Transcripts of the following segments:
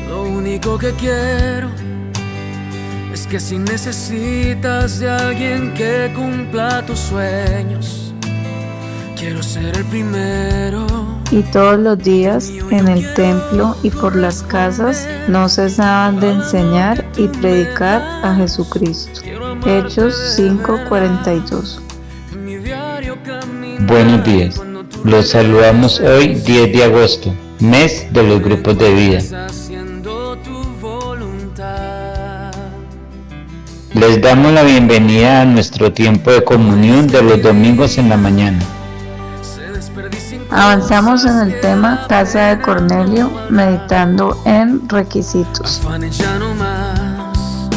Lo único que quiero es que si necesitas de alguien que cumpla tus sueños, quiero ser el primero. Y todos los días en el templo y por las casas no cesaban de enseñar y predicar a Jesucristo. Hechos 5:42. Buenos días, los saludamos hoy 10 de agosto, mes de los grupos de vida. Les damos la bienvenida a nuestro tiempo de comunión de los domingos en la mañana. Avanzamos en el tema Casa de Cornelio, meditando en requisitos. Ya no más,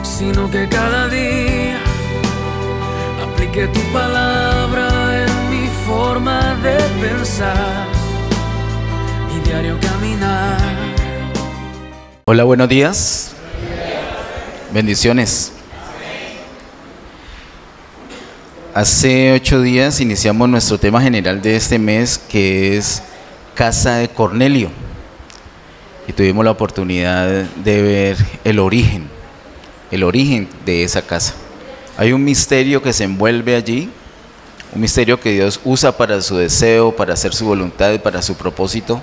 sino que cada día aplique tu palabra en mi forma de pensar y diario caminar. Hola, buenos días. Bendiciones. Hace 8 días iniciamos nuestro tema general de este mes, que es Casa de Cornelio, y tuvimos la oportunidad de ver el origen de esa casa. Hay un misterio que se envuelve allí, un misterio que Dios usa para su deseo, para hacer su voluntad y para su propósito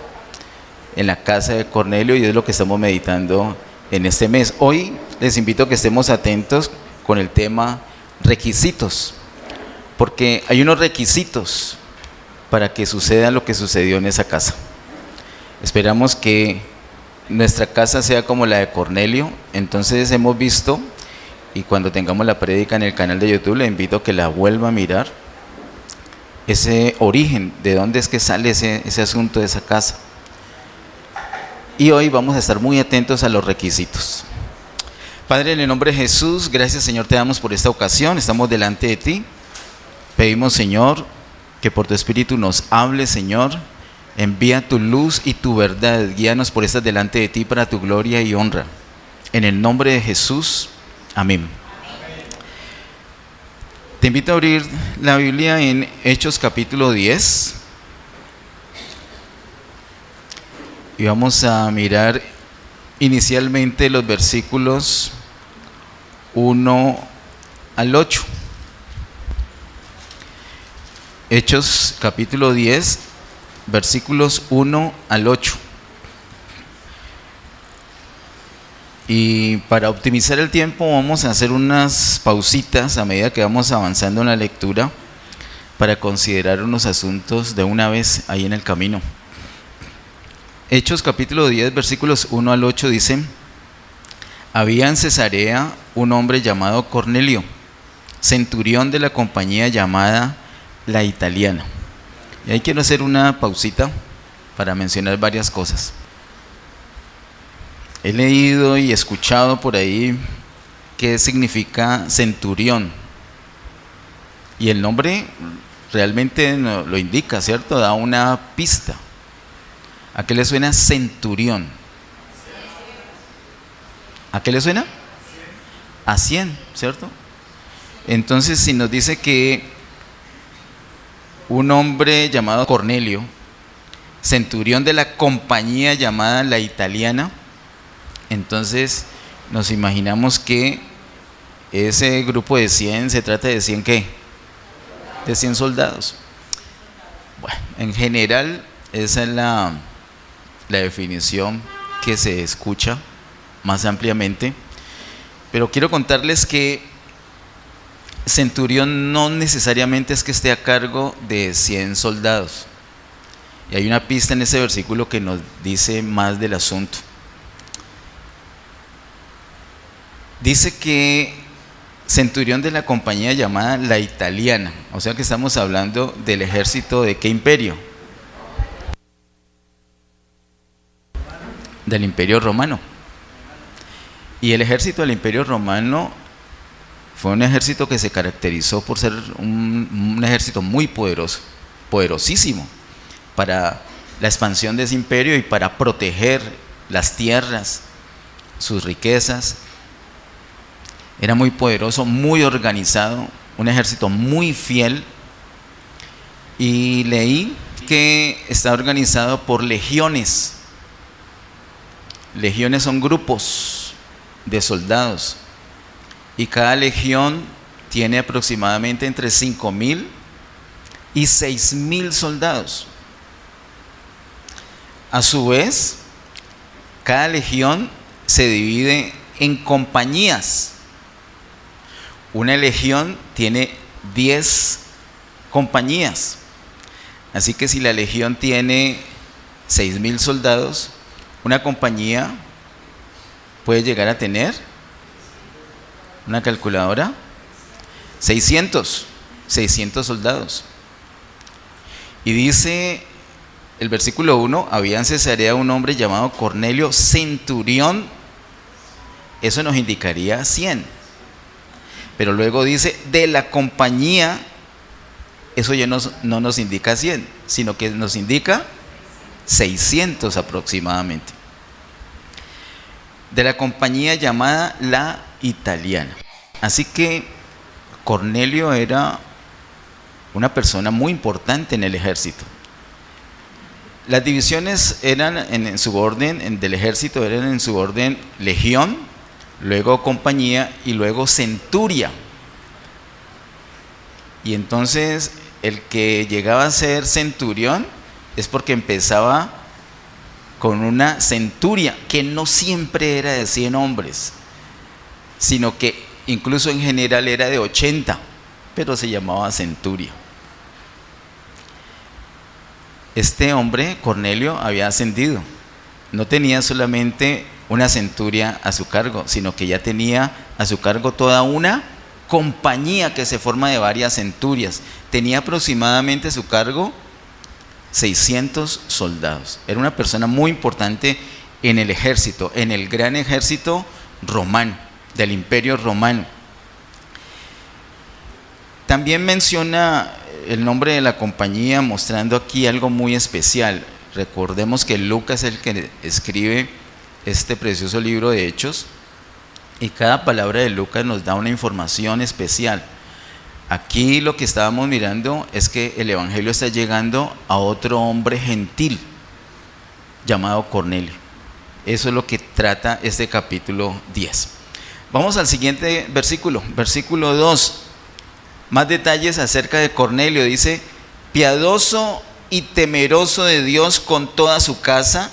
en la casa de Cornelio, y es lo que estamos meditando en este mes. Hoy les invito a que estemos atentos con el tema requisitos, porque hay unos requisitos para que suceda lo que sucedió en esa casa. Esperamos que nuestra casa sea como la de Cornelio. Entonces hemos visto, y cuando tengamos la prédica en el canal de YouTube, le invito a que la vuelva a mirar, ese origen, de dónde es que sale ese asunto de esa casa. Y hoy vamos a estar muy atentos a los requisitos. Padre, en el nombre de Jesús, gracias Señor te damos por esta ocasión, estamos delante de ti. Pedimos, Señor, que por tu Espíritu nos hables, Señor. Envía tu luz y tu verdad. Guíanos por estar delante de ti para tu gloria y honra. En el nombre de Jesús, amén. Te invito a abrir la Biblia en Hechos capítulo 10. Y vamos a mirar inicialmente los versículos 1 al 8. Hechos capítulo 10, versículos 1 al 8. Y para optimizar el tiempo vamos a hacer unas pausitas a medida que vamos avanzando en la lectura para considerar unos asuntos de una vez ahí en el camino. Hechos capítulo 10, versículos 1 al 8 dice: había en Cesarea un hombre llamado Cornelio, centurión de la compañía llamada La Italiana. Y ahí quiero hacer una pausita para mencionar varias cosas. He leído y escuchado por ahí qué significa centurión, y el nombre realmente lo indica, ¿cierto? Da una pista. ¿A qué le suena centurión? ¿A qué le suena? A 100, ¿cierto? Entonces, si nos dice que un hombre llamado Cornelio, centurión de la compañía llamada La Italiana, entonces nos imaginamos que ese grupo de 100 se trata de 100 ¿qué? De 100 soldados. Bueno, en general esa es la definición que se escucha más ampliamente, pero quiero contarles que centurión no necesariamente es que esté a cargo de 100 soldados. Y hay una pista en ese versículo que nos dice más del asunto. Dice que centurión de la compañía llamada La Italiana, o sea que estamos hablando del ejército de ¿qué imperio? Del Imperio Romano. Y el ejército del Imperio Romano fue un ejército que se caracterizó por ser un ejército muy poderoso, poderosísimo, para la expansión de ese imperio y para proteger las tierras, sus riquezas. Era muy poderoso, muy organizado, un ejército muy fiel. Y leí que está organizado por legiones. Legiones son grupos de soldados y cada legión tiene aproximadamente entre 5.000 y 6.000 soldados. A su vez, cada legión se divide en compañías. Una legión tiene 10 compañías. Así que si la legión tiene 6.000 soldados, una compañía puede llegar a tener, una calculadora, 600 soldados. Y dice el versículo 1, había en Cesarea un hombre llamado Cornelio, centurión. Eso nos indicaría 100. Pero luego dice, de la compañía, eso ya no nos indica 100, sino que nos indica 600 aproximadamente. De la compañía llamada la Italiana. Así que Cornelio era una persona muy importante en el ejército. Las divisiones eran en su orden, del ejército eran en su orden legión, luego compañía y luego centuria. Y entonces el que llegaba a ser centurión es porque empezaba con una centuria, que no siempre era de 100 hombres, sino que incluso en general era de 80, pero se llamaba centuria. Este hombre, Cornelio, había ascendido. No tenía solamente una centuria a su cargo, sino que ya tenía a su cargo toda una compañía que se forma de varias centurias. Tenía aproximadamente a su cargo 600 soldados. Era una persona muy importante en el ejército, en el gran ejército romano, del Imperio Romano. También menciona el nombre de la compañía, mostrando aquí algo muy especial. Recordemos que Lucas es el que escribe este precioso libro de Hechos, y cada palabra de Lucas nos da una información especial. Aquí lo que estábamos mirando es que el evangelio está llegando a otro hombre gentil llamado Cornelio. Eso es lo que trata este capítulo 10. Vamos al siguiente versículo, versículo 2. Más detalles acerca de Cornelio. Dice, piadoso y temeroso de Dios con toda su casa,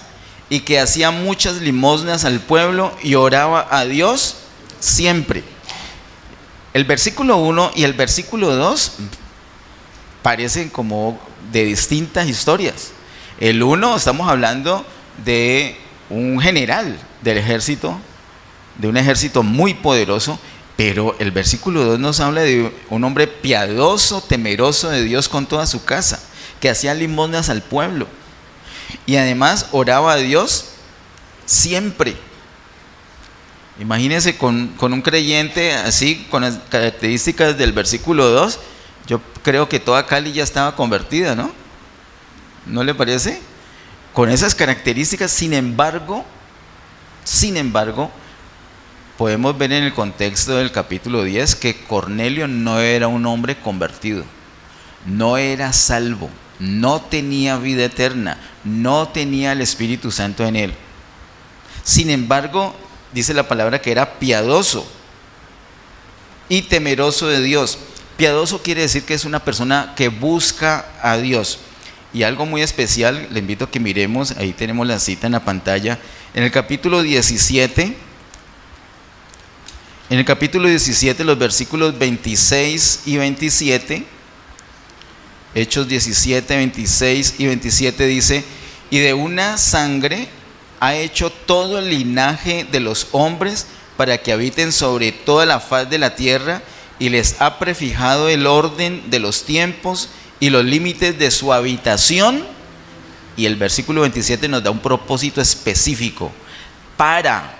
y que hacía muchas limosnas al pueblo y oraba a Dios siempre. El versículo 1 y el versículo 2 parecen como de distintas historias. El 1, estamos hablando de un general del ejército, de un ejército muy poderoso, pero el versículo 2 nos habla de un hombre piadoso, temeroso de Dios con toda su casa, que hacía limosnas al pueblo y además oraba a Dios siempre. Imagínense con un creyente así, con las características del versículo 2, yo creo que toda Cali ya estaba convertida, ¿no? ¿No le parece? Con esas características, sin embargo, podemos ver en el contexto del capítulo 10 que Cornelio no era un hombre convertido, no era salvo, no tenía vida eterna, no tenía el Espíritu Santo en él. Sin embargo, dice la palabra que era piadoso y temeroso de Dios. Piadoso quiere decir que es una persona que busca a Dios. Y algo muy especial, le invito a que miremos, ahí tenemos la cita en la pantalla, en el capítulo 17, los versículos 26 y 27, Hechos 17, 26 y 27 dice, y de una sangre ha hecho todo el linaje de los hombres para que habiten sobre toda la faz de la tierra, y les ha prefijado el orden de los tiempos y los límites de su habitación. Y el versículo 27 nos da un propósito específico, para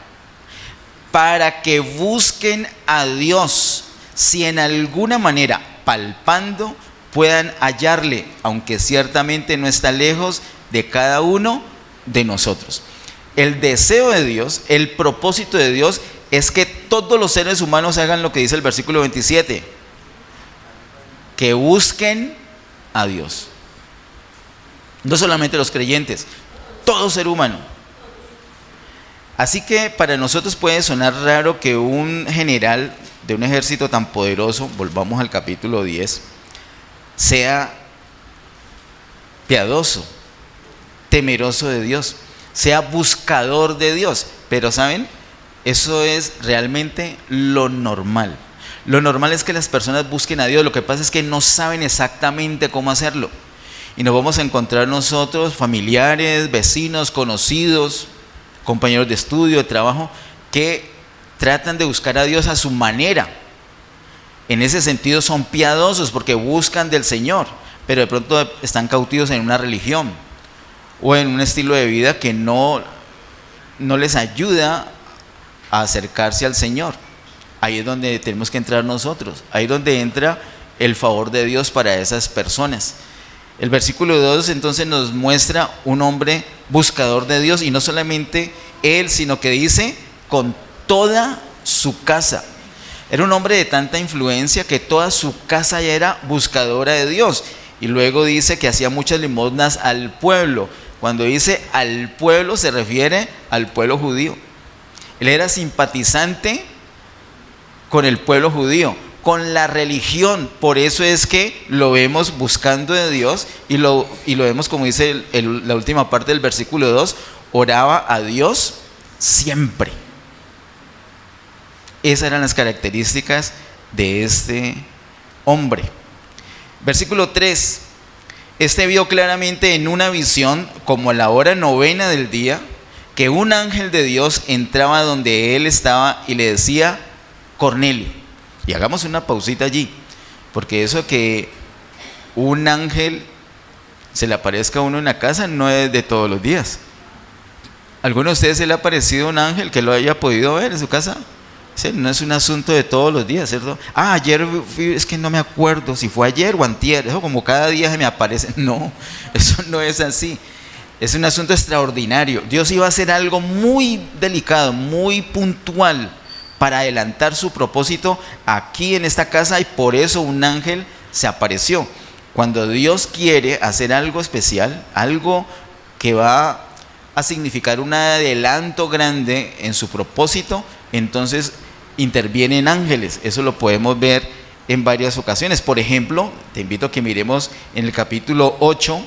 que busquen a Dios, si en alguna manera palpando puedan hallarle, aunque ciertamente no está lejos de cada uno de nosotros. El deseo de Dios, el propósito de Dios es que todos los seres humanos hagan lo que dice el versículo 27, que busquen a Dios. No solamente los creyentes, todo ser humano. Así que para nosotros puede sonar raro que un general de un ejército tan poderoso, volvamos al capítulo 10, sea piadoso, temeroso de Dios, sea buscador de Dios. Pero ¿saben? Eso es realmente lo normal. Lo normal es que las personas busquen a Dios. Lo que pasa es que no saben exactamente cómo hacerlo. Y nos vamos a encontrar nosotros, familiares, vecinos, conocidos, compañeros de estudio, de trabajo, que tratan de buscar a Dios a su manera. En ese sentido son piadosos porque buscan del Señor, pero de pronto están cautivos en una religión o en un estilo de vida que no les ayuda a acercarse al Señor. Ahí es donde tenemos que entrar nosotros, ahí es donde entra el favor de Dios para esas personas. El versículo 2 entonces nos muestra un hombre buscador de Dios, y no solamente él, sino que dice con toda su casa. Era un hombre de tanta influencia que toda su casa ya era buscadora de Dios. Y luego dice que hacía muchas limosnas al pueblo. Cuando dice al pueblo se refiere al pueblo judío. Él era simpatizante con el pueblo judío, con la religión. Por eso es que lo vemos buscando de Dios y lo vemos, como dice la última parte del versículo 2, oraba a Dios siempre. Esas eran las características de este hombre. Versículo 3. Este vio claramente en una visión, como a la hora 9 del día, que un ángel de Dios entraba donde él estaba y le decía: Cornelio. Y hagamos una pausita allí, porque eso que un ángel se le aparezca a uno en la casa no es de todos los días. ¿Alguno de ustedes se le ha aparecido un ángel que lo haya podido ver en su casa? Sí, no es un asunto de todos los días, ¿cierto? Ayer fui, es que no me acuerdo si fue ayer o antier, eso como cada día se me aparece. No, eso no es así. Es un asunto extraordinario. Dios iba a hacer algo muy delicado, muy puntual, para adelantar su propósito aquí en esta casa, y por eso un ángel se apareció. Cuando Dios quiere hacer algo especial, algo que va a significar un adelanto grande en su propósito, entonces intervienen ángeles. Eso lo podemos ver en varias ocasiones. Por ejemplo, te invito a que miremos en el capítulo 8,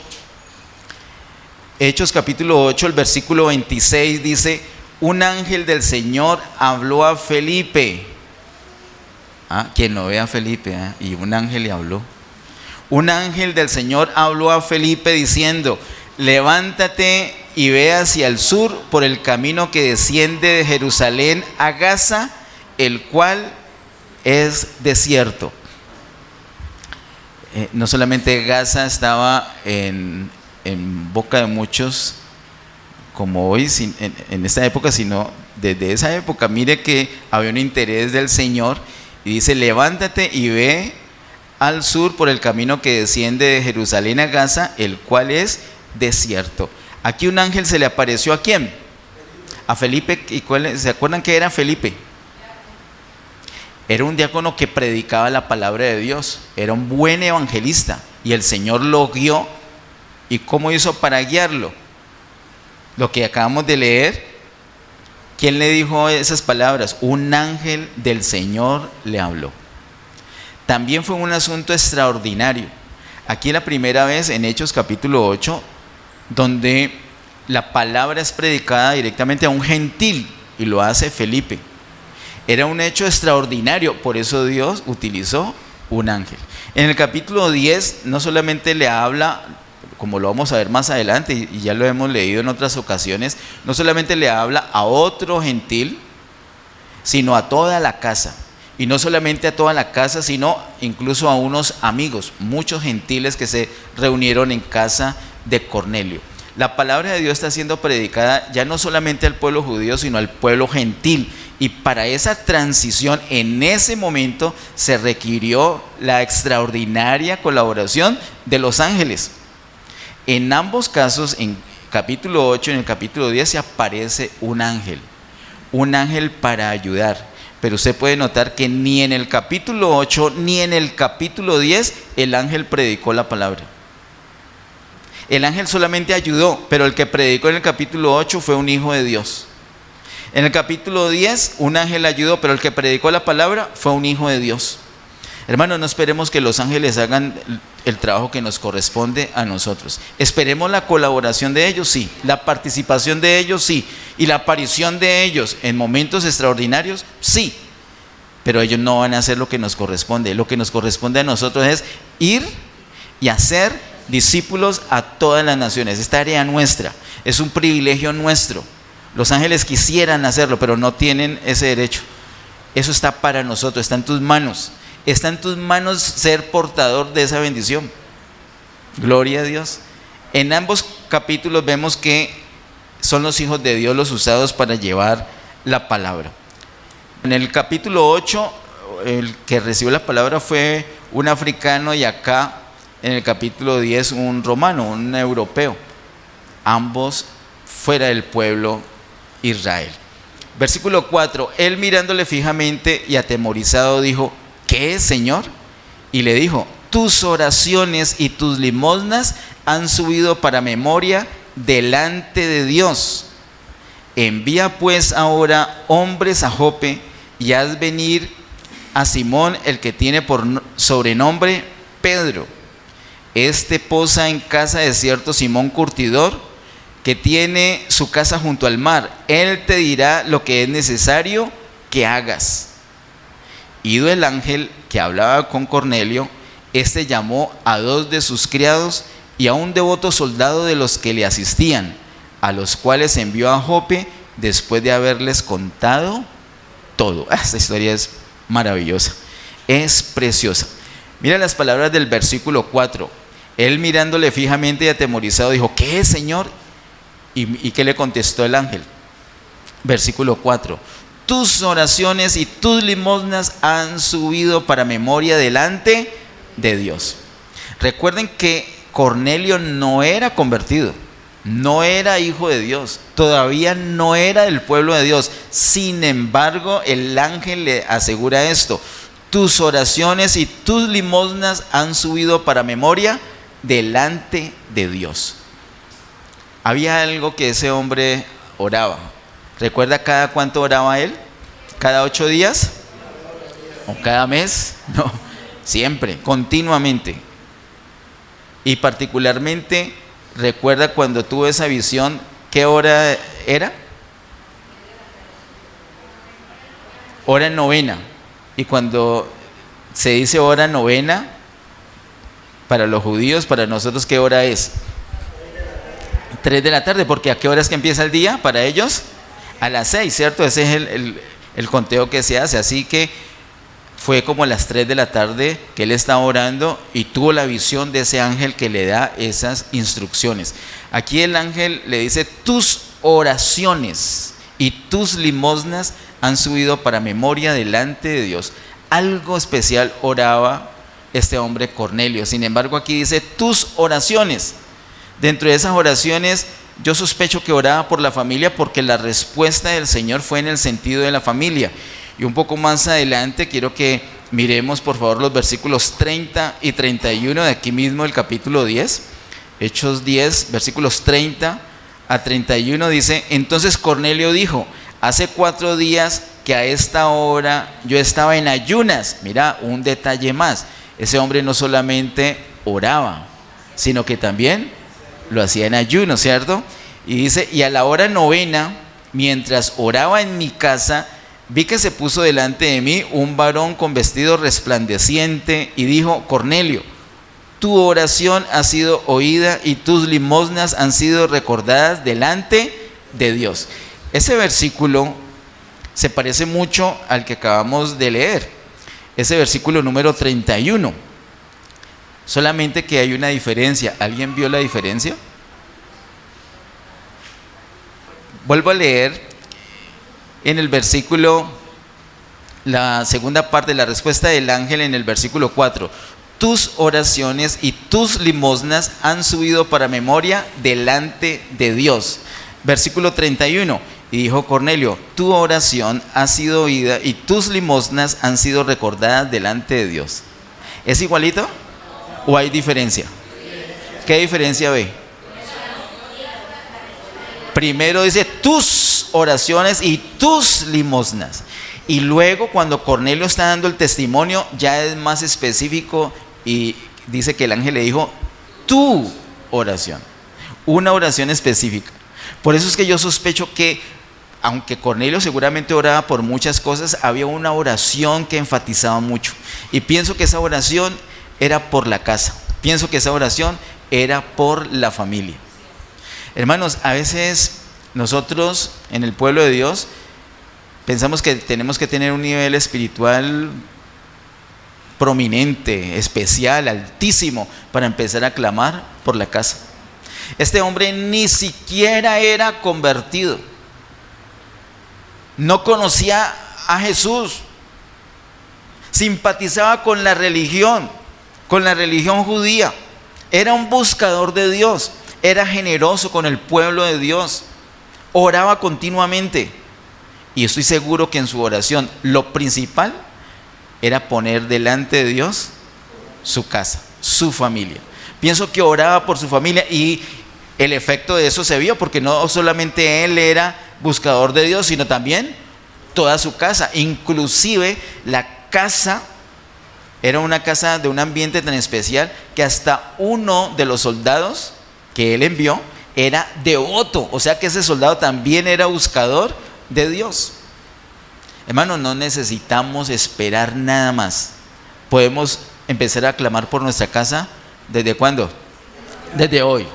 Hechos capítulo 8, el versículo 26 dice: un ángel del Señor habló a Felipe. Quien no ve a Felipe, y un ángel le habló. Un ángel del Señor habló a Felipe diciendo: levántate y ve hacia el sur por el camino que desciende de Jerusalén a Gaza, el cual es desierto. No solamente Gaza estaba en boca de muchos como hoy en esta época, sino desde esa época. Mire que había un interés del Señor, y dice: levántate y ve al sur por el camino que desciende de Jerusalén a Gaza, el cual es desierto. Aquí un ángel se le apareció. ¿A quién? A Felipe. ¿Y se acuerdan que era Felipe? Era un diácono que predicaba la palabra de Dios, era un buen evangelista, y el Señor lo guió. ¿Y cómo hizo para guiarlo? Lo que acabamos de leer. ¿Quién le dijo esas palabras? Un ángel del Señor le habló. También fue un asunto extraordinario. Aquí la primera vez en Hechos capítulo 8, donde la palabra es predicada directamente a un gentil, y lo hace Felipe. Era un hecho extraordinario, por eso Dios utilizó un ángel. En el capítulo 10 no solamente le habla, como lo vamos a ver más adelante, y ya lo hemos leído en otras ocasiones, no solamente le habla a otro gentil, sino a toda la casa. Y no solamente a toda la casa, sino incluso a unos amigos, muchos gentiles que se reunieron en casa de Cornelio. La palabra de Dios está siendo predicada ya no solamente al pueblo judío, sino al pueblo gentil. Y para esa transición, en ese momento, se requirió la extraordinaria colaboración de los ángeles. En ambos casos, en capítulo 8 y en el capítulo 10, se aparece un ángel para ayudar. Pero usted puede notar que ni en el capítulo 8 ni en el capítulo 10 el ángel predicó la palabra. El ángel solamente ayudó, pero el que predicó en el capítulo 8 fue un hijo de Dios. En el capítulo 10, un ángel ayudó, pero el que predicó la palabra fue un hijo de Dios. Hermanos, no esperemos que los ángeles hagan el trabajo que nos corresponde a nosotros. Esperemos la colaboración de ellos, sí. La participación de ellos, sí. Y la aparición de ellos en momentos extraordinarios, sí. Pero ellos no van a hacer lo que nos corresponde. Lo que nos corresponde a nosotros es ir y hacer discípulos a todas las naciones. Esta tarea nuestra, es un privilegio nuestro. Los ángeles quisieran hacerlo, pero no tienen ese derecho. Eso está para nosotros, está en tus manos. Está en tus manos ser portador de esa bendición. Gloria a Dios. En ambos capítulos vemos que son los hijos de Dios los usados para llevar la palabra. En el capítulo 8, el que recibió la palabra fue un africano, y acá en el capítulo 10 un romano, un europeo. Ambos fuera del pueblo Israel. Versículo 4, él mirándole fijamente y atemorizado dijo: ¿qué es, Señor? Y le dijo: tus oraciones y tus limosnas han subido para memoria delante de Dios. Envía pues ahora hombres a Jope y haz venir a Simón, el que tiene por sobrenombre Pedro. Este posa en casa de cierto Simón curtidor, que tiene su casa junto al mar. Él te dirá lo que es necesario que hagas. Ido el ángel que hablaba con Cornelio, este llamó a 2 de sus criados y a un devoto soldado de los que le asistían, a los cuales envió a Jope después de haberles contado todo. Esta historia es maravillosa, es preciosa. Mira las palabras del versículo 4. Él mirándole fijamente y atemorizado dijo: ¿qué es, Señor? ¿Y qué le contestó el ángel? Versículo 4. Tus oraciones y tus limosnas han subido para memoria delante de Dios. Recuerden que Cornelio no era convertido, no era hijo de Dios, todavía no era del pueblo de Dios. Sin embargo, el ángel le asegura esto: tus oraciones y tus limosnas han subido para memoria delante de Dios. Había algo que ese hombre oraba. ¿Recuerda cada cuánto oraba él? ¿Cada 8 días? ¿O cada mes? No, siempre, continuamente. Y particularmente, recuerda cuando tuvo esa visión, ¿qué hora era? Hora novena. Y cuando se dice hora novena, para los judíos, para nosotros, ¿qué hora es? 3 de la tarde, porque ¿a qué hora es que empieza el día para ellos? A las 6, ¿cierto? Ese es el conteo que se hace. Así que fue como a las 3 de la tarde que él estaba orando y tuvo la visión de ese ángel que le da esas instrucciones. Aquí el ángel le dice: tus oraciones y tus limosnas han subido para memoria delante de Dios. Algo especial oraba este hombre Cornelio. Sin embargo, aquí dice tus oraciones. Dentro de esas oraciones, yo sospecho que oraba por la familia, porque la respuesta del Señor fue en el sentido de la familia. Y un poco más adelante quiero que miremos por favor los versículos 30 y 31 de aquí mismo del capítulo 10. Hechos 10, versículos 30 a 31 dice: entonces Cornelio dijo: hace 4 días que a esta hora yo estaba en ayunas. Mira, un detalle más: ese hombre no solamente oraba, sino que también lo hacía en ayuno, ¿cierto? Y dice: y a la hora novena, mientras oraba en mi casa, vi que se puso delante de mí un varón con vestido resplandeciente y dijo: Cornelio, tu oración ha sido oída y tus limosnas han sido recordadas delante de Dios. Ese versículo se parece mucho al que acabamos de leer, ese versículo número 31. Solamente que hay una diferencia. ¿Alguien vio la diferencia? Vuelvo a leer en el versículo, la segunda parte de la respuesta del ángel en el versículo 4. Tus oraciones y tus limosnas han subido para memoria delante de Dios. Versículo 31. Y dijo Cornelio: tu oración ha sido oída y tus limosnas han sido recordadas delante de Dios. ¿Es igualito? ¿O hay diferencia? ¿Qué diferencia ve? Primero dice tus oraciones y tus limosnas. Y luego cuando Cornelio está dando el testimonio, ya es más específico y dice que el ángel le dijo, tu oración, una oración específica. Por eso es que yo sospecho que, aunque Cornelio seguramente oraba por muchas cosas, había una oración que enfatizaba mucho. Y pienso que esa oración era por la casa, pienso que esa oración era por la familia. Hermanos, a veces nosotros en el pueblo de Dios pensamos que tenemos que tener un nivel espiritual prominente, especial, altísimo, para empezar a clamar por la casa. Este hombre ni siquiera era convertido, no conocía a Jesús, simpatizaba con la religión judía, era un buscador de Dios, era generoso con el pueblo de Dios, oraba continuamente. Y estoy seguro que en su oración lo principal era poner delante de Dios su casa, su familia. Pienso que oraba por su familia y el efecto de eso se vio, porque no solamente él era buscador de Dios, sino también toda su casa. Inclusive la casa era una casa de un ambiente tan especial que hasta uno de los soldados que él envió era devoto, o sea que ese soldado también era buscador de Dios. Hermanos, no necesitamos esperar nada más. Podemos empezar a clamar por nuestra casa. ¿Desde cuándo? Desde hoy.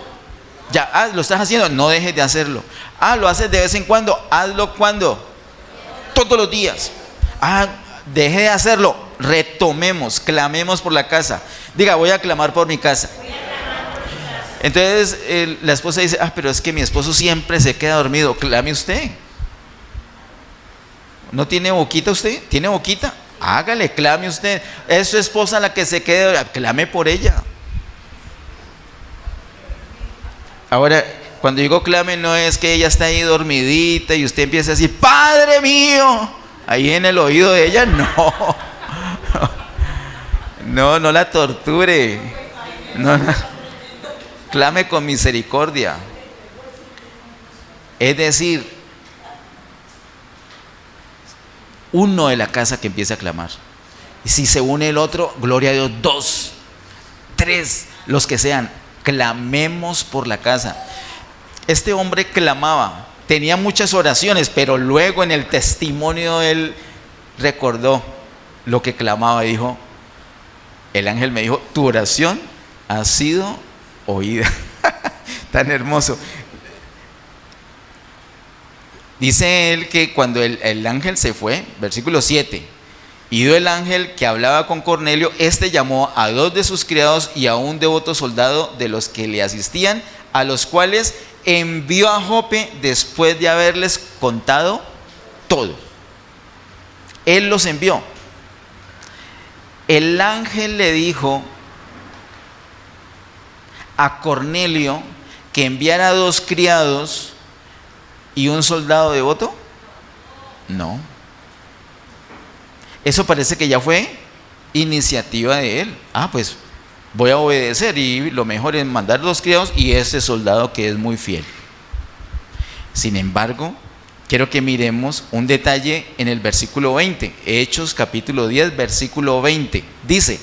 Ya, lo estás haciendo, no dejes de hacerlo. Lo haces de vez en cuando, hazlo cuando, todos los días. Deje de hacerlo, retomemos, clamemos por la casa. Diga, voy a clamar por mi casa. Entonces la esposa dice, pero es que mi esposo siempre se queda dormido. Clame usted. ¿No tiene boquita usted? ¿Tiene boquita? Hágale, clame usted. Es su esposa la que se quede, clame por ella. Ahora, cuando digo clame, no es que ella está ahí dormidita y usted empieza a decir, Padre mío, ahí en el oído de ella. No la torture. No. Clame con misericordia. Es decir, uno de la casa que empieza a clamar. Y si se une el otro, gloria a Dios, 2, 3, los que sean, clamemos por la casa. Este hombre clamaba, tenía muchas oraciones, pero luego en el testimonio él recordó lo que clamaba y dijo, el ángel me dijo, tu oración ha sido oída. Tan hermoso. Dice él que cuando el ángel se fue, versículo 7, ido el ángel que hablaba con Cornelio, este llamó a 2 de sus criados y a un devoto soldado de los que le asistían, a los cuales envió a Jope después de haberles contado todo. Él los envió. El ángel le dijo a Cornelio que enviara 2 criados y un soldado devoto. No. Eso parece que ya fue iniciativa de él. Pues voy a obedecer y lo mejor es mandar 2 criados y ese soldado que es muy fiel. Sin embargo, quiero que miremos un detalle en el versículo 20, Hechos capítulo 10, versículo 20. Dice,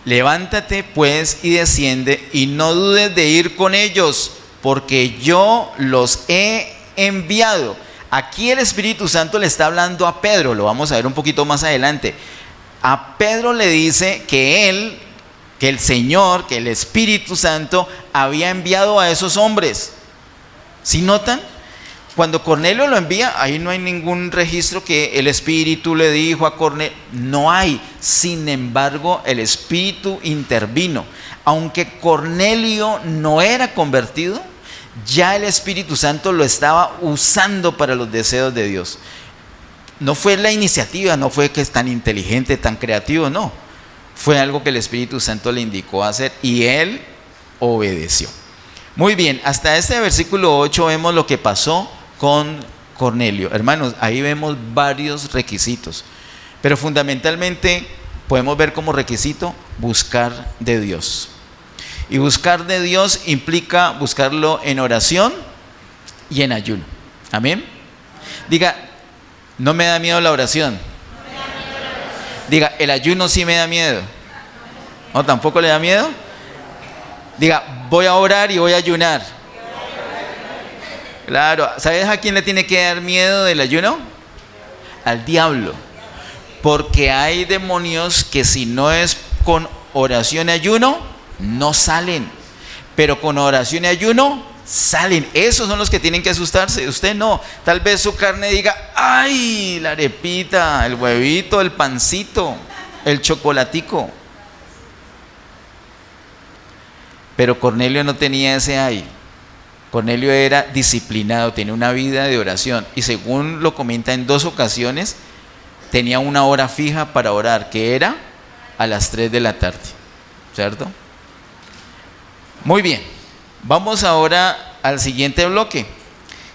levántate pues y desciende y no dudes de ir con ellos, porque yo los he enviado. Aquí el Espíritu Santo le está hablando a Pedro, lo vamos a ver un poquito más adelante. A Pedro le dice que el Señor, que el Espíritu Santo había enviado a esos hombres. ¿Sí notan? Cuando Cornelio lo envía, ahí no hay ningún registro que el Espíritu le dijo a Cornelio, no hay. Sin embargo, el Espíritu intervino. Aunque Cornelio no era convertido, ya el Espíritu Santo lo estaba usando para los deseos de Dios. No fue la iniciativa, no fue que es tan inteligente, tan creativo, no. Fue algo que el Espíritu Santo le indicó hacer y él obedeció. Muy bien, hasta este versículo 8 vemos lo que pasó con Cornelio. Hermanos, ahí vemos varios requisitos, pero fundamentalmente podemos ver como requisito buscar de Dios. Y buscar de Dios implica buscarlo en oración y en ayuno. Amén. Diga, no me da miedo la oración. Diga, el ayuno sí me da miedo. ¿No, tampoco le da miedo? Diga, voy a orar y voy a ayunar. Claro, ¿sabes a quién le tiene que dar miedo del ayuno? Al diablo. Porque hay demonios que si no es con oración y ayuno, no salen. Pero con oración y ayuno, salen. Esos son los que tienen que asustarse. Usted no. Tal vez su carne diga, ¡ay! La arepita, el huevito, el pancito, el chocolatico. Pero Cornelio no tenía ese ay. Cornelio era disciplinado, tenía una vida de oración. Y según lo comenta en 2 ocasiones, tenía una hora fija para orar, que era a las 3 de la tarde. ¿Cierto? Muy bien. Vamos ahora al siguiente bloque.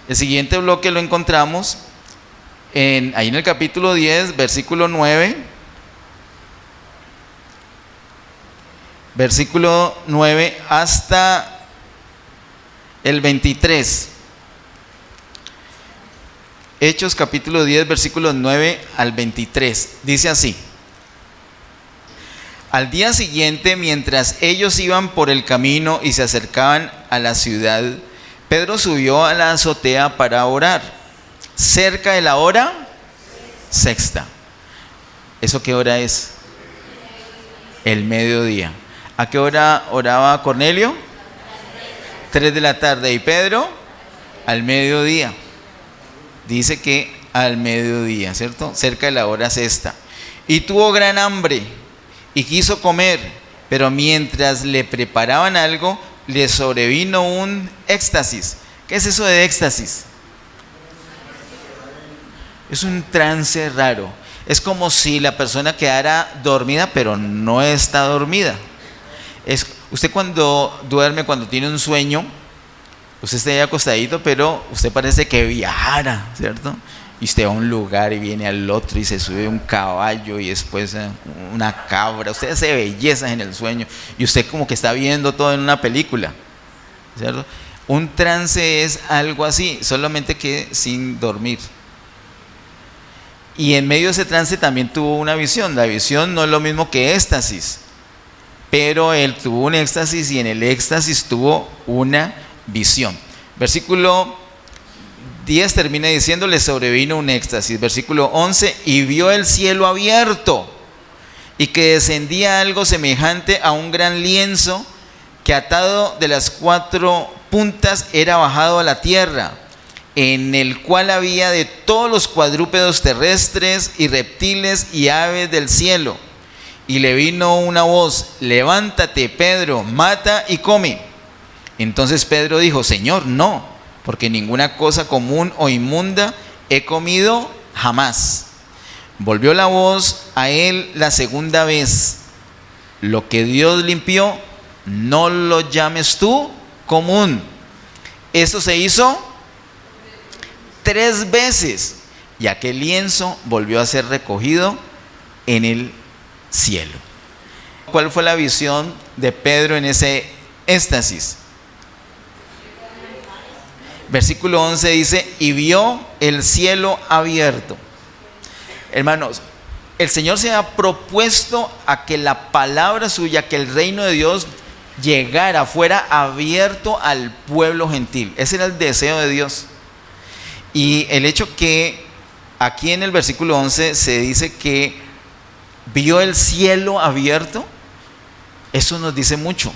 El siguiente bloque lo encontramos ahí en el capítulo 10, versículo 9. Versículo 9 hasta el 23. Hechos capítulo 10, versículos 9 al 23. Dice así: Al día siguiente, mientras ellos iban por el camino y se acercaban a la ciudad, Pedro subió a la azotea para orar, cerca de la hora sexta. ¿Eso qué hora es? El mediodía. ¿A qué hora oraba Cornelio? 3 de la tarde. ¿Y Pedro? Al mediodía. Dice que al mediodía, ¿cierto? Cerca de la hora sexta. Y tuvo gran hambre y quiso comer, pero mientras le preparaban algo, le sobrevino un éxtasis. ¿Qué es eso de éxtasis? Es un trance raro. Es como si la persona quedara dormida, pero no está dormida. Usted cuando duerme, cuando tiene un sueño, usted está ahí acostadito, pero usted parece que viajara, ¿cierto? Y usted va a un lugar y viene al otro y se sube un caballo y después una cabra. Usted hace bellezas en el sueño y usted como que está viendo todo en una película, ¿cierto? Un trance es algo así, solamente que sin dormir. Y en medio de ese trance también tuvo una visión. La visión no es lo mismo que éxtasis, pero él tuvo un éxtasis y en el éxtasis tuvo una visión. Versículo 10 termina diciendo: le sobrevino un éxtasis. Versículo 11: y vio el cielo abierto y que descendía algo semejante a un gran lienzo que atado de las 4 puntas era bajado a la tierra, en el cual había de todos los cuadrúpedos terrestres y reptiles y aves del cielo. Y le vino una voz: levántate, Pedro, mata y come. Entonces Pedro dijo: Señor, no, porque ninguna cosa común o inmunda he comido jamás. Volvió la voz a él la segunda vez: lo que Dios limpió, no lo llames tú común. Esto se hizo 3 veces, y aquel lienzo volvió a ser recogido en el cielo. ¿Cuál fue la visión de Pedro en ese éxtasis? Versículo 11 dice: y vio el cielo abierto. Hermanos, el Señor se ha propuesto a que la palabra suya, que el reino de Dios llegara, fuera abierto al pueblo gentil. Ese era el deseo de Dios. Y el hecho que aquí en el versículo 11 se dice que vio el cielo abierto, eso nos dice mucho.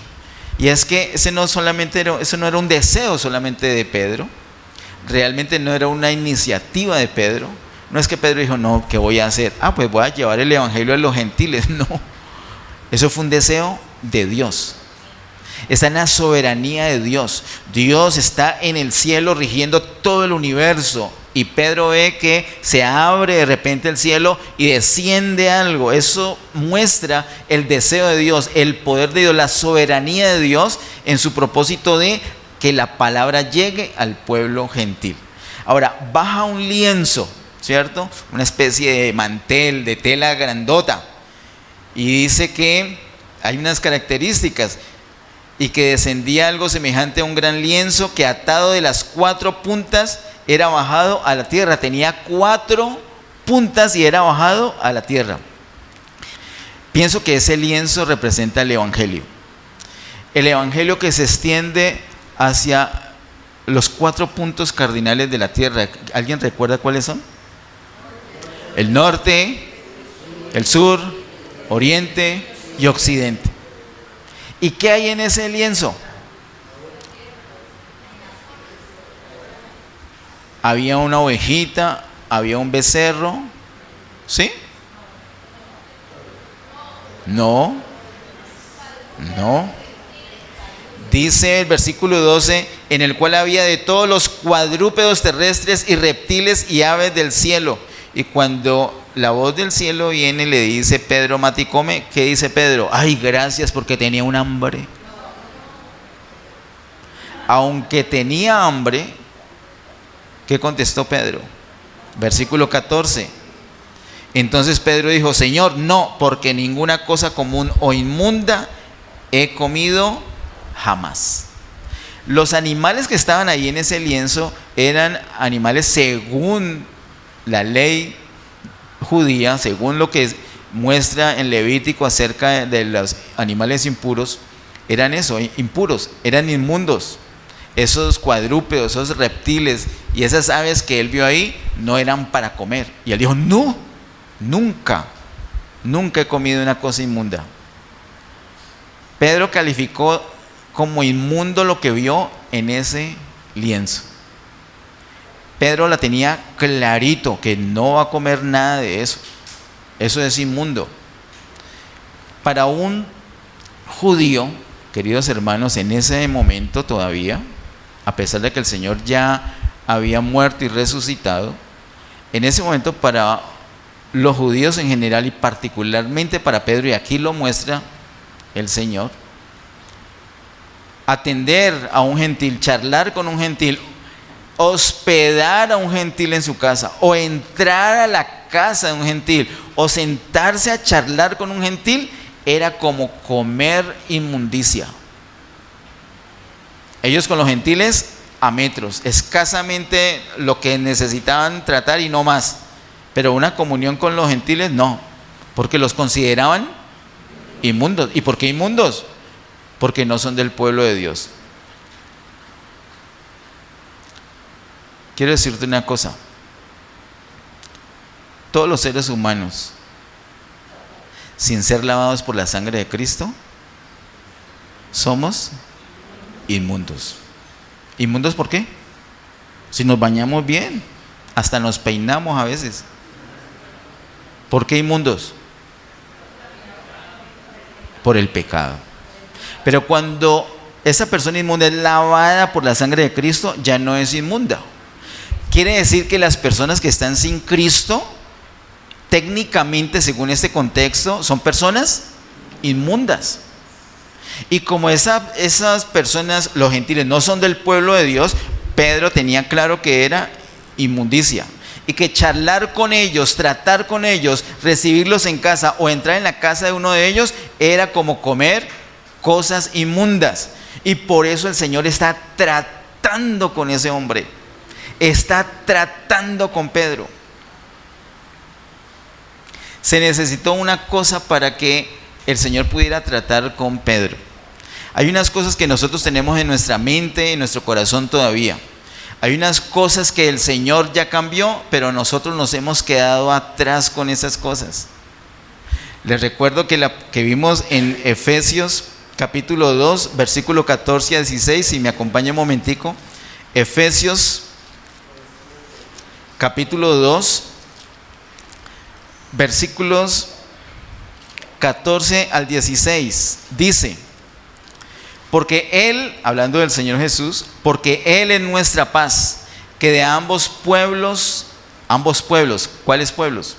Y es que eso no era un deseo solamente de Pedro, realmente no era una iniciativa de Pedro. No es que Pedro dijo: no, ¿qué voy a hacer? Pues voy a llevar el evangelio a los gentiles. No, eso fue un deseo de Dios. Está en la soberanía de Dios. Dios está en el cielo rigiendo todo el universo. Y Pedro ve que se abre de repente el cielo y desciende algo. Eso muestra el deseo de Dios, el poder de Dios, la soberanía de Dios en su propósito de que la palabra llegue al pueblo gentil. Ahora, baja un lienzo, ¿cierto? Una especie de mantel, de tela grandota. Y dice que hay unas características. y que descendía algo semejante a un gran lienzo que atado de las 4 puntas era bajado a la tierra. Tenía 4 puntas y era bajado a la tierra. Pienso que ese lienzo representa el Evangelio. El Evangelio que se extiende hacia los 4 puntos cardinales de la tierra. ¿Alguien recuerda cuáles son? El norte, el sur, oriente y occidente. ¿Y qué hay en ese lienzo? Había una ovejita, había un becerro, ¿sí? No. Dice el versículo 12, en el cual había de todos los cuadrúpedos terrestres y reptiles y aves del cielo. Y cuando la voz del cielo viene y le dice, Pedro, mate y come, ¿qué dice Pedro? Ay, gracias, porque tenía un hambre. Aunque tenía hambre, ¿qué contestó Pedro? Versículo 14. Entonces Pedro dijo, Señor, no, porque ninguna cosa común o inmunda he comido jamás. Los animales que estaban ahí en ese lienzo eran animales según la ley judía, según lo que muestra en Levítico acerca de los animales impuros. Eran eso, impuros, eran inmundos. Esos cuadrúpedos, esos reptiles y esas aves que él vio ahí no eran para comer. Y él dijo, no, nunca he comido una cosa inmunda. Pedro calificó como inmundo lo que vio en ese lienzo. Pedro la tenía clarito, que no va a comer nada de eso. Eso es inmundo. Para un judío, queridos hermanos, en ese momento todavía, a pesar de que el Señor ya había muerto y resucitado, en ese momento para los judíos en general y particularmente para Pedro, y aquí lo muestra el Señor, atender a un gentil, charlar con un gentil, hospedar a un gentil en su casa, o entrar a la casa de un gentil, o sentarse a charlar con un gentil, era como comer inmundicia. Ellos con los gentiles a metros, escasamente lo que necesitaban tratar y no más, pero una comunión con los gentiles no, porque los consideraban inmundos. ¿Y por qué inmundos? Porque no son del pueblo de Dios. Quiero decirte una cosa, todos los seres humanos, sin ser lavados por la sangre de Cristo, somos inmundos. ¿Inmundos por qué? Si nos bañamos bien, hasta nos peinamos a veces. ¿Por qué inmundos? Por el pecado. Pero cuando esa persona inmunda es lavada por la sangre de Cristo, ya no es inmunda. Quiere decir que las personas que están sin Cristo, técnicamente, según este contexto, son personas inmundas. Y como esas personas, los gentiles, no son del pueblo de Dios, Pedro tenía claro que era inmundicia. Y que charlar con ellos, tratar con ellos, recibirlos en casa o entrar en la casa de uno de ellos, era como comer cosas inmundas. Y por eso el Señor está tratando con ese hombre. Está tratando con Pedro. Se necesitó una cosa para que el Señor pudiera tratar con Pedro. Hay unas cosas que nosotros tenemos en nuestra mente, en nuestro corazón todavía. Hay unas cosas que el Señor ya cambió, pero nosotros nos hemos quedado atrás con esas cosas. Les recuerdo que vimos en Efesios capítulo 2, versículo 14 a 16, si me acompaña un momentico. Efesios capítulo 2, versículos 14 al 16, dice: porque Él, hablando del Señor Jesús, porque Él es nuestra paz, que de ambos pueblos, ¿cuáles pueblos?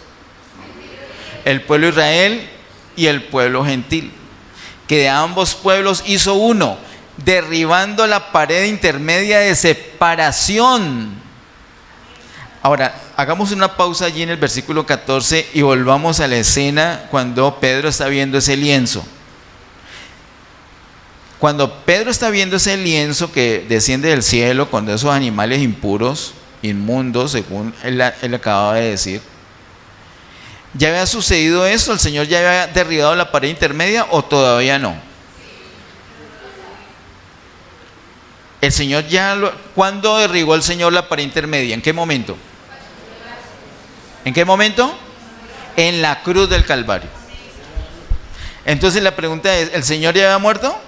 El pueblo de Israel y el pueblo gentil, que de ambos pueblos hizo uno, derribando la pared intermedia de separación. Ahora, hagamos una pausa allí en el versículo 14 y volvamos a la escena cuando Pedro está viendo ese lienzo. Cuando Pedro está viendo ese lienzo que desciende del cielo con esos animales impuros, inmundos, según él acababa de decir, ¿ya había sucedido eso? ¿El Señor ya había derribado la pared intermedia o todavía no? El Señor ¿cuándo derribó el Señor la pared intermedia? ¿En qué momento? ¿En qué momento? En la cruz del Calvario. Entonces la pregunta es, ¿el Señor ya había muerto?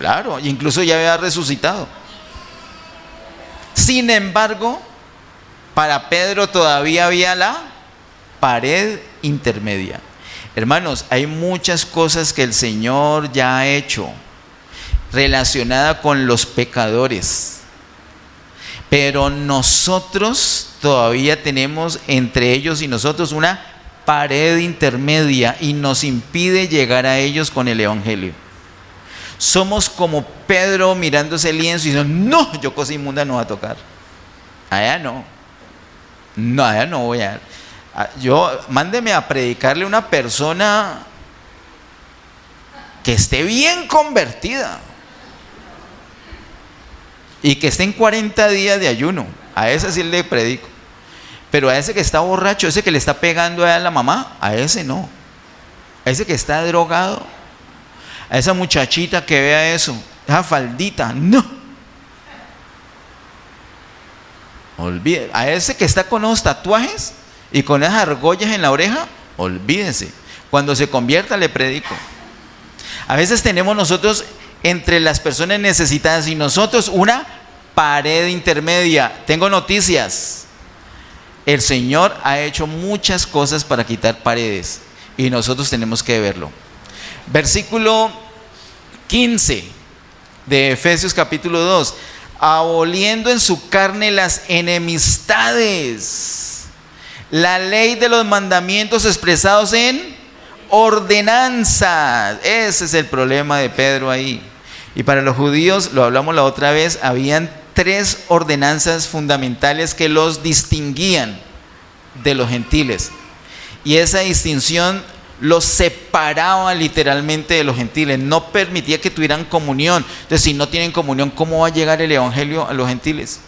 Claro, incluso ya había resucitado. Sin embargo, para Pedro todavía había la pared intermedia. Hermanos, hay muchas cosas que el Señor ya ha hecho relacionada con los pecadores, pero nosotros todavía tenemos entre ellos y nosotros una pared intermedia y nos impide llegar a ellos con el Evangelio. Somos como Pedro mirando ese lienzo y diciendo, no, yo cosa inmunda no voy a tocar, allá no, allá no voy a, mándeme a predicarle a una persona que esté bien convertida y que esté en 40 días de ayuno, a ese sí le predico. Pero a ese que está borracho, ese que le está pegando a la mamá, a ese no. A ese que está drogado, a esa muchachita que vea eso, esa faldita, no. Olvídese. A ese que está con esos tatuajes y con esas argollas en la oreja, olvídense. Cuando se convierta le predico. A veces tenemos nosotros entre las personas necesitadas y nosotros una pared intermedia. Tengo noticias. El Señor ha hecho muchas cosas para quitar paredes y nosotros tenemos que verlo. Versículo 15 de Efesios capítulo 2. Aboliendo en su carne las enemistades, la ley de los mandamientos expresados en ordenanzas. Ese es el problema de Pedro ahí. Y para los judíos, lo hablamos la otra vez, habían 3 ordenanzas fundamentales que los distinguían de los gentiles. Y esa distinción los separaba literalmente de los gentiles, no permitía que tuvieran comunión. Entonces, si no tienen comunión, ¿cómo va a llegar el evangelio a los gentiles?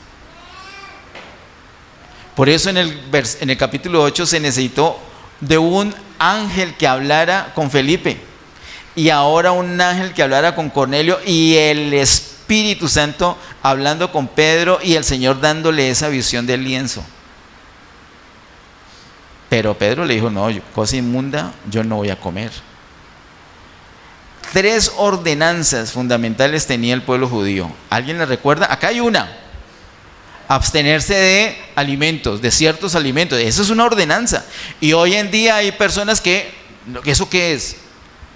Por eso en el capítulo 8 se necesitó de un ángel que hablara con Felipe, y ahora un ángel que hablara con Cornelio, y el Espíritu Santo hablando con Pedro, y el Señor dándole esa visión del lienzo. Pero Pedro le dijo, no, cosa inmunda yo no voy a comer. 3 ordenanzas fundamentales tenía el pueblo judío. ¿Alguien le recuerda? Acá hay una: abstenerse de alimentos, de ciertos alimentos. Eso es una ordenanza. Y hoy en día hay personas que, ¿eso qué es?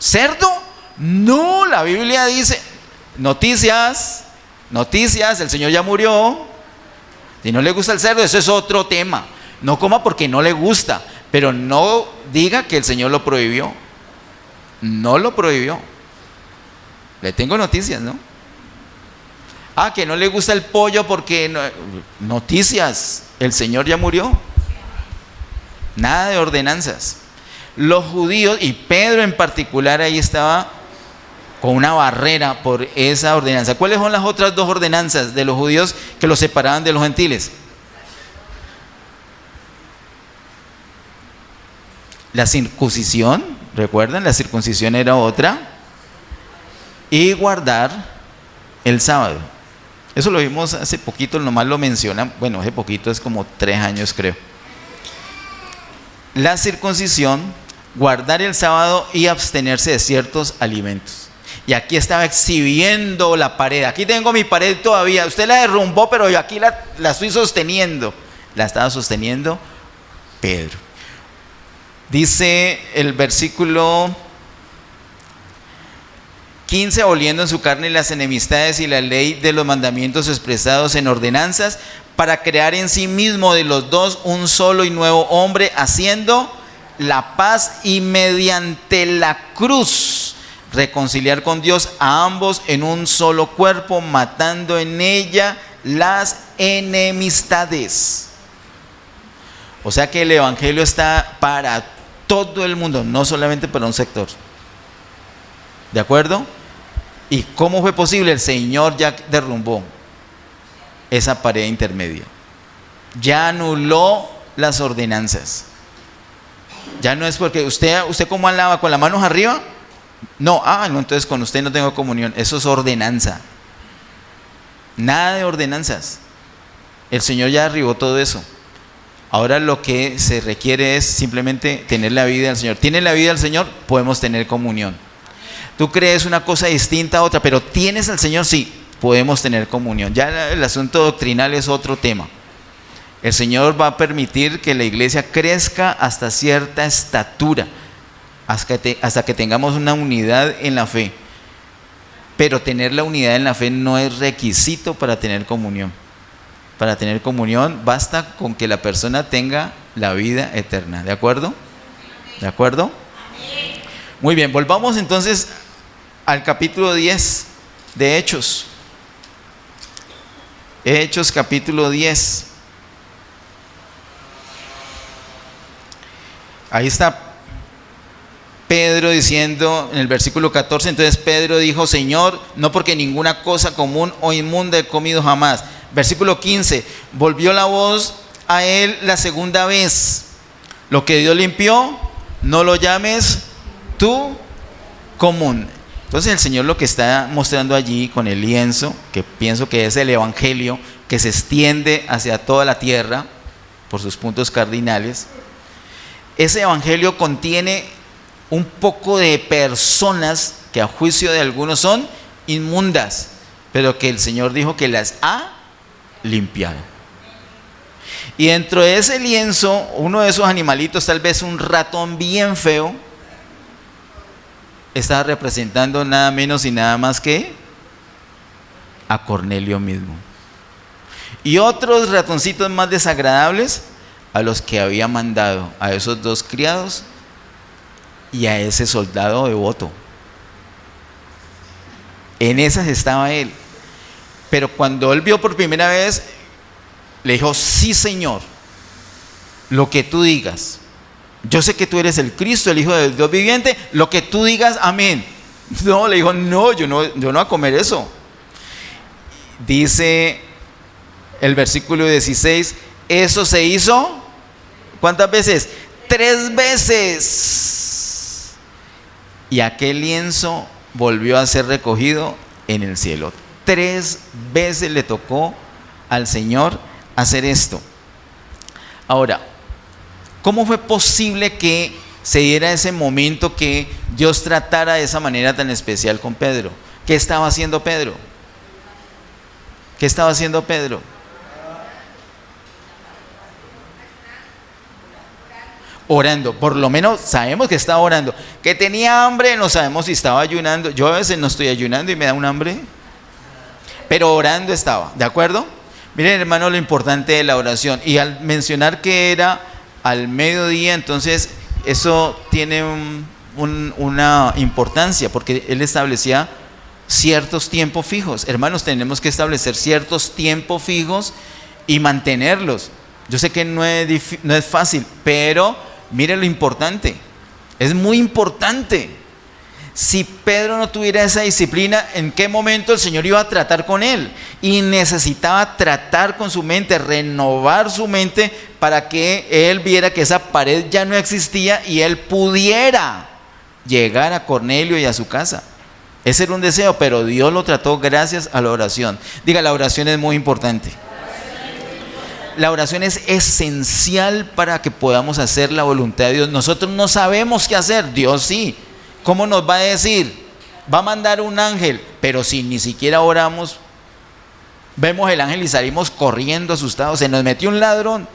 ¿Cerdo? No, la Biblia dice, noticias, el Señor ya murió. Si no le gusta el cerdo, eso es otro tema. No coma porque no le gusta, pero no diga que el Señor lo prohibió. No lo prohibió. Le tengo noticias, ¿no? Que no le gusta el pollo porque no, noticias, el Señor ya murió. Nada de ordenanzas. Los judíos, y Pedro en particular, ahí estaba con una barrera por esa ordenanza. ¿Cuáles son las otras 2 ordenanzas de los judíos que los separaban de los gentiles? La circuncisión, ¿recuerdan? La circuncisión era otra. Y guardar el sábado. Eso lo vimos hace poquito, nomás lo mencionan. Bueno, hace poquito, es como 3 años creo. La circuncisión, guardar el sábado y abstenerse de ciertos alimentos. Y aquí estaba exhibiendo la pared. Aquí tengo mi pared todavía. Usted la derrumbó, pero yo aquí la estoy sosteniendo. La estaba sosteniendo Pedro. Dice el versículo 15, aboliendo en su carne las enemistades y la ley de los mandamientos expresados en ordenanzas, para crear en sí mismo de los dos un solo y nuevo hombre, haciendo la paz, y mediante la cruz reconciliar con Dios a ambos en un solo cuerpo, matando en ella las enemistades. O sea que el evangelio está para todo el mundo, no solamente para un sector. ¿De acuerdo? ¿Y cómo fue posible? El Señor ya derrumbó esa pared intermedia. Ya anuló las ordenanzas. Ya no es porque usted ¿cómo alaba? ¿Con las manos arriba? No, no, entonces con usted no tengo comunión. Eso es ordenanza. Nada de ordenanzas. El Señor ya derribó todo eso. Ahora lo que se requiere es simplemente tener la vida del Señor. ¿Tienes la vida del Señor? Podemos tener comunión. Tú crees una cosa distinta a otra, pero ¿tienes al Señor? Sí, podemos tener comunión. Ya el asunto doctrinal es otro tema. El Señor va a permitir que la iglesia crezca hasta cierta estatura, hasta que tengamos una unidad en la fe. Pero tener la unidad en la fe no es requisito para tener comunión. Para tener comunión basta con que la persona tenga la vida eterna. ¿De acuerdo? ¿De acuerdo? Muy bien, volvamos entonces al capítulo 10 de Hechos. Hechos capítulo 10. Ahí está Pedro diciendo en el versículo 14, entonces Pedro dijo: Señor, no porque ninguna cosa común o inmunda he comido jamás. Versículo 15, volvió la voz a él la segunda vez: lo que Dios limpió, no lo llames tú común. Entonces el Señor lo que está mostrando allí con el lienzo, que pienso que es el evangelio que se extiende hacia toda la tierra por sus puntos cardinales, ese evangelio contiene un poco de personas que a juicio de algunos son inmundas, pero que el Señor dijo que las ha limpiado. Y dentro de ese lienzo, uno de esos animalitos, tal vez un ratón bien feo, estaba representando nada menos y nada más que a Cornelio mismo. Y otros ratoncitos más desagradables, a los que había mandado, a esos dos criados y a ese soldado devoto. En esas estaba él. Pero cuando él vio por primera vez, le dijo: sí, Señor, lo que tú digas. Yo sé que tú eres el Cristo, el Hijo del Dios viviente, lo que tú digas, amén. No, le dijo: no, yo no voy a comer eso. Dice el versículo 16, eso se hizo, ¿cuántas veces? 3 veces. Y aquel lienzo volvió a ser recogido en el cielo. 3 veces le tocó al Señor hacer esto. Ahora, ¿cómo fue posible que se diera ese momento que Dios tratara de esa manera tan especial con Pedro? ¿Qué estaba haciendo Pedro? ¿Qué estaba haciendo Pedro? Orando. Por lo menos sabemos que estaba orando. Que tenía hambre, no sabemos si estaba ayunando. Yo a veces no estoy ayunando y me da un hambre, pero orando estaba, ¿de acuerdo? Miren, hermano, lo importante de la oración. Y al mencionar que era al mediodía, entonces eso tiene una importancia, porque él establecía ciertos tiempos fijos. Hermanos, tenemos que establecer ciertos tiempos fijos y mantenerlos. Yo sé que no es fácil, pero miren lo importante. Es muy importante. Si Pedro no tuviera esa disciplina, ¿en qué momento el Señor iba a tratar con él? Y necesitaba tratar con su mente, renovar su mente para que él viera que esa pared ya no existía y él pudiera llegar a Cornelio y a su casa. Ese era un deseo, pero Dios lo trató gracias a la oración. Diga, la oración es muy importante. La oración es esencial para que podamos hacer la voluntad de Dios. Nosotros no sabemos qué hacer, Dios sí. ¿Cómo nos va a decir? Va a mandar un ángel, pero si ni siquiera oramos, vemos el ángel y salimos corriendo asustados. Se nos metió un ladrón.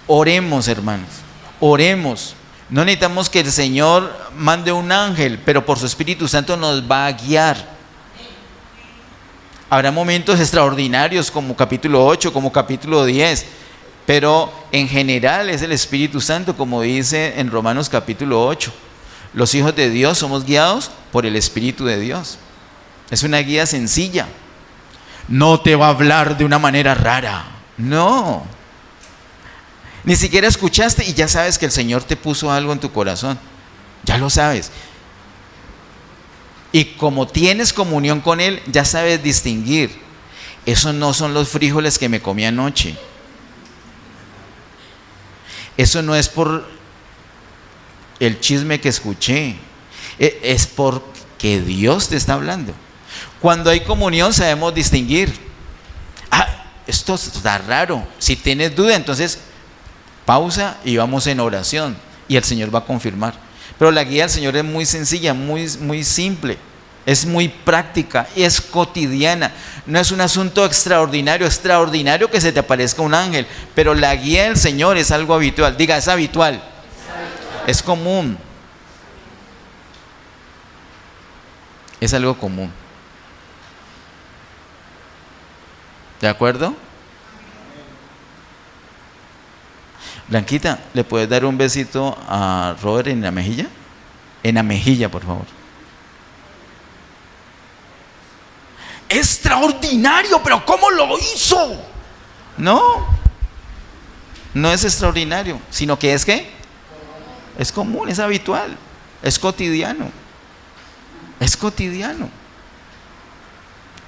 Oremos, hermanos, oremos. No necesitamos que el Señor mande un ángel, pero por su Espíritu Santo nos va a guiar. Habrá momentos extraordinarios como capítulo 8, como capítulo 10, pero en general es el Espíritu Santo, como dice en Romanos capítulo 8. Los hijos de Dios somos guiados por el Espíritu de Dios. Es una guía sencilla. No te va a hablar de una manera rara. No. Ni siquiera escuchaste y ya sabes que el Señor te puso algo en tu corazón. Ya lo sabes. Y como tienes comunión con Él, ya sabes distinguir. Esos no son los frijoles que me comí anoche. Eso no es por el chisme que escuché. Es porque Dios te está hablando. Cuando hay comunión sabemos distinguir. Esto está raro. Si tienes duda, entonces pausa y vamos en oración. Y el Señor va a confirmar. Pero la guía del Señor es muy sencilla, muy simple. Es muy práctica y es cotidiana. No es un asunto extraordinario que se te aparezca un ángel. Pero la guía del Señor es algo habitual. Diga, es habitual. Es común. Es algo común. ¿De acuerdo? Blanquita, ¿le puedes dar un besito a Robert en la mejilla? En la mejilla, por favor. Extraordinario, pero ¿cómo lo hizo? No es extraordinario, sino que es ¿qué? Es común, es habitual, es cotidiano. Es cotidiano.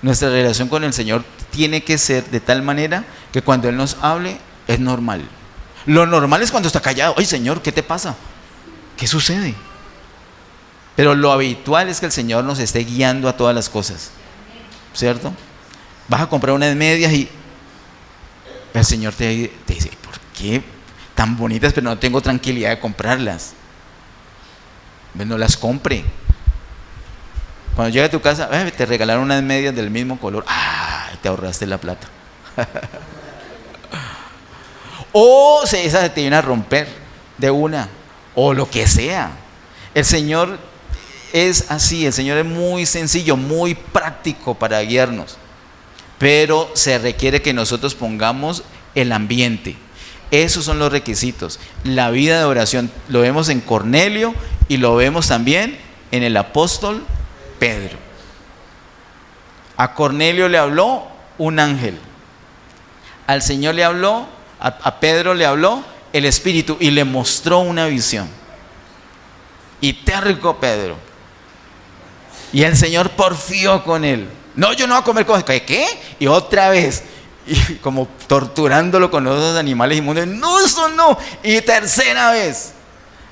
Nuestra relación con el Señor tiene que ser de tal manera que cuando Él nos hable es normal. Lo normal es cuando está callado. Ay, Señor, ¿qué te pasa? ¿Qué sucede? Pero lo habitual es que el Señor nos esté guiando a todas las cosas, ¿cierto? Vas a comprar unas medias y el Señor te dice, ¿por qué tan bonitas pero no tengo tranquilidad de comprarlas? No las compre. Cuando llegue a tu casa, te regalaron unas medias del mismo color. Te ahorraste la plata. O esa se te viene a romper de una, o lo que sea. El Señor es así, el Señor es muy sencillo, muy práctico para guiarnos. Pero se requiere que nosotros pongamos el ambiente. Esos son los requisitos. La vida de oración lo vemos en Cornelio y lo vemos también en el apóstol Pedro. A Cornelio le habló un ángel. Al Señor le habló, a Pedro le habló el Espíritu y le mostró una visión. Y terco Pedro. Y el Señor porfió con él. No, yo no voy a comer con ¿qué? Y otra vez, y como torturándolo con los otros animales inmundos. No, eso no. Y tercera vez,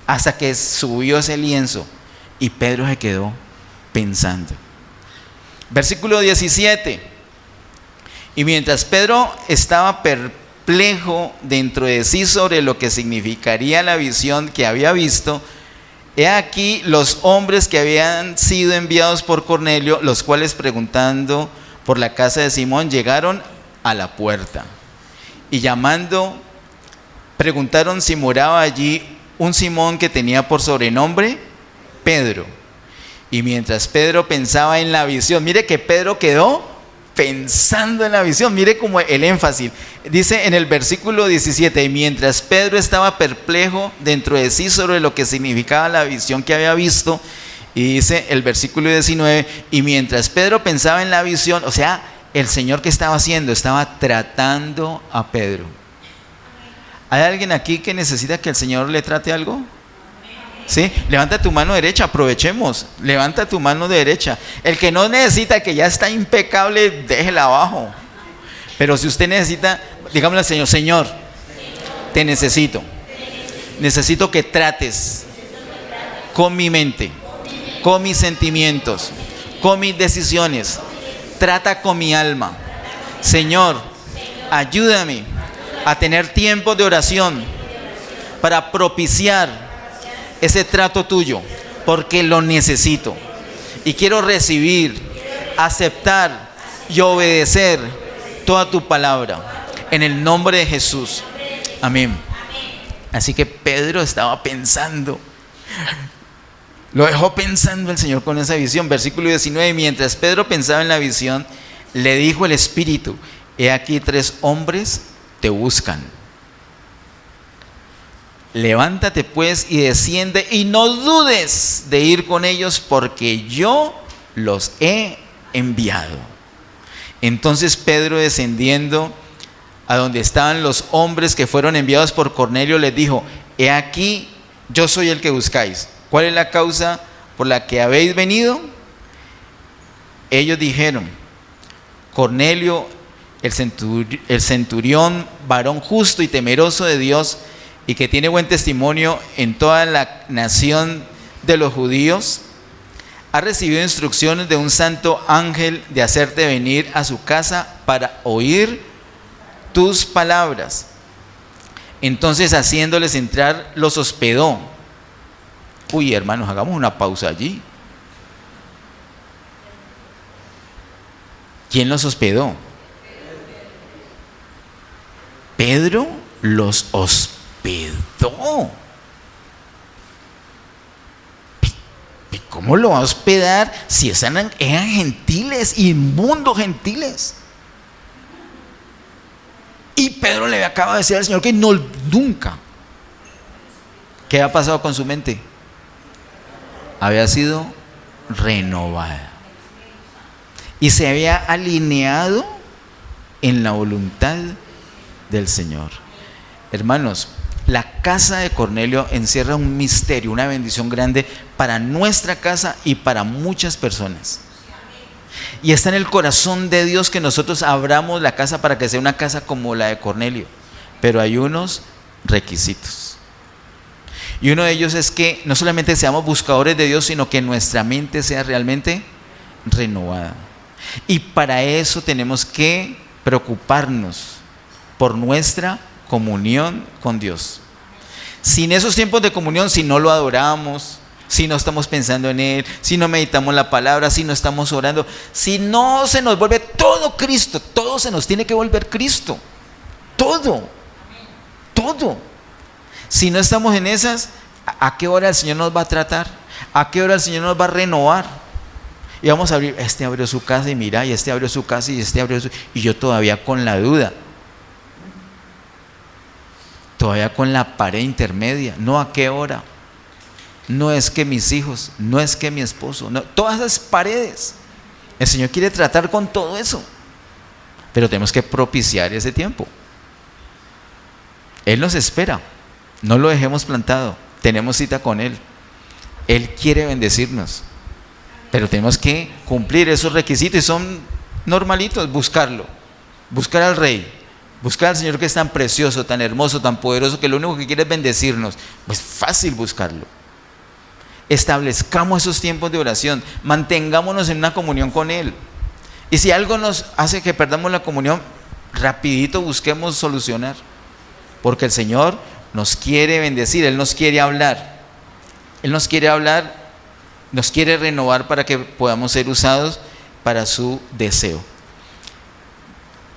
hasta que subió ese lienzo y Pedro se quedó pensando. Versículo 17. Y mientras Pedro estaba perplejo dentro de sí sobre lo que significaría la visión que había visto, he aquí los hombres que habían sido enviados por Cornelio, los cuales preguntando por la casa de Simón llegaron a la puerta y llamando preguntaron si moraba allí un Simón que tenía por sobrenombre Pedro. Y mientras Pedro pensaba en la visión, mire que Pedro quedó pensando en la visión, mire como el énfasis, dice en el versículo 17, y mientras Pedro estaba perplejo dentro de sí sobre lo que significaba la visión que había visto, y dice el versículo 19, y mientras Pedro pensaba en la visión, o sea, el Señor ¿qué estaba haciendo? Estaba tratando a Pedro. ¿Hay alguien aquí que necesita que el Señor le trate algo? ¿Sí? Levanta tu mano derecha, aprovechemos. Levanta tu mano derecha. El que no necesita, que ya está impecable, déjela abajo. Pero si usted necesita, digámosle al Señor, Señor, te necesito. Necesito que trates con mi mente, con mis sentimientos, con mis decisiones. Trata con mi alma. Señor, ayúdame a tener tiempo de oración para propiciar ese trato tuyo, porque lo necesito y quiero recibir, aceptar y obedecer toda tu palabra en el nombre de Jesús, amén. Así que Pedro estaba pensando, lo dejó pensando el Señor con esa visión. Versículo 19, mientras Pedro pensaba en la visión, le dijo el Espíritu, he aquí 3 hombres te buscan. Levántate pues y desciende y no dudes de ir con ellos porque yo los he enviado. Entonces Pedro, descendiendo a donde estaban los hombres que fueron enviados por Cornelio, les dijo, he aquí yo soy el que buscáis. ¿Cuál es la causa por la que habéis venido? ellos dijeron: Cornelio, el centurión, varón justo y temeroso de Dios, y que tiene buen testimonio en toda la nación de los judíos, ha recibido instrucciones de un santo ángel de hacerte venir a su casa para oír tus palabras. Entonces, haciéndoles entrar, los hospedó. Uy, hermanos, hagamos una pausa allí. ¿Quién los hospedó? Pedro los hospedó. ¿Cómo lo va a hospedar si eran gentiles, inmundos gentiles? Y Pedro le acaba de decir al Señor que no, nunca. ¿Qué ha pasado con su mente? Había sido renovada y se había alineado en la voluntad del Señor. Hermanos, la casa de Cornelio encierra un misterio, una bendición grande para nuestra casa y para muchas personas. Y está en el corazón de Dios que nosotros abramos la casa para que sea una casa como la de Cornelio. Pero hay unos requisitos. Y uno de ellos es que no solamente seamos buscadores de Dios, sino que nuestra mente sea realmente renovada. Y para eso tenemos que preocuparnos por nuestra comunión con Dios. Sin esos tiempos de comunión, si no lo adoramos, si no estamos pensando en Él, si no meditamos la palabra, si no estamos orando, si no se nos vuelve todo Cristo, todo se nos tiene que volver Cristo, todo. Si no estamos en esas, ¿a qué hora el Señor nos va a tratar? ¿A qué hora el Señor nos va a renovar? Y vamos a abrir, este abrió su casa y mira, y este abrió su casa y este abrió su... Y yo todavía con la duda, todavía con la pared intermedia, no, ¿a qué hora? No es que mis hijos, no es que mi esposo, no, todas esas paredes. El Señor quiere tratar con todo eso, pero tenemos que propiciar ese tiempo. Él nos espera, no lo dejemos plantado, tenemos cita con Él. Él quiere bendecirnos, pero tenemos que cumplir esos requisitos y son normalitos: buscarlo, buscar al Rey, buscar al Señor que es tan precioso, tan hermoso, tan poderoso, que lo único que quiere es bendecirnos. Pues fácil buscarlo. Establezcamos esos tiempos de oración, mantengámonos en una comunión con Él. Y si algo nos hace que perdamos la comunión, rapidito busquemos solucionar, porque el Señor nos quiere bendecir, Él nos quiere hablar, nos quiere renovar para que podamos ser usados para su deseo.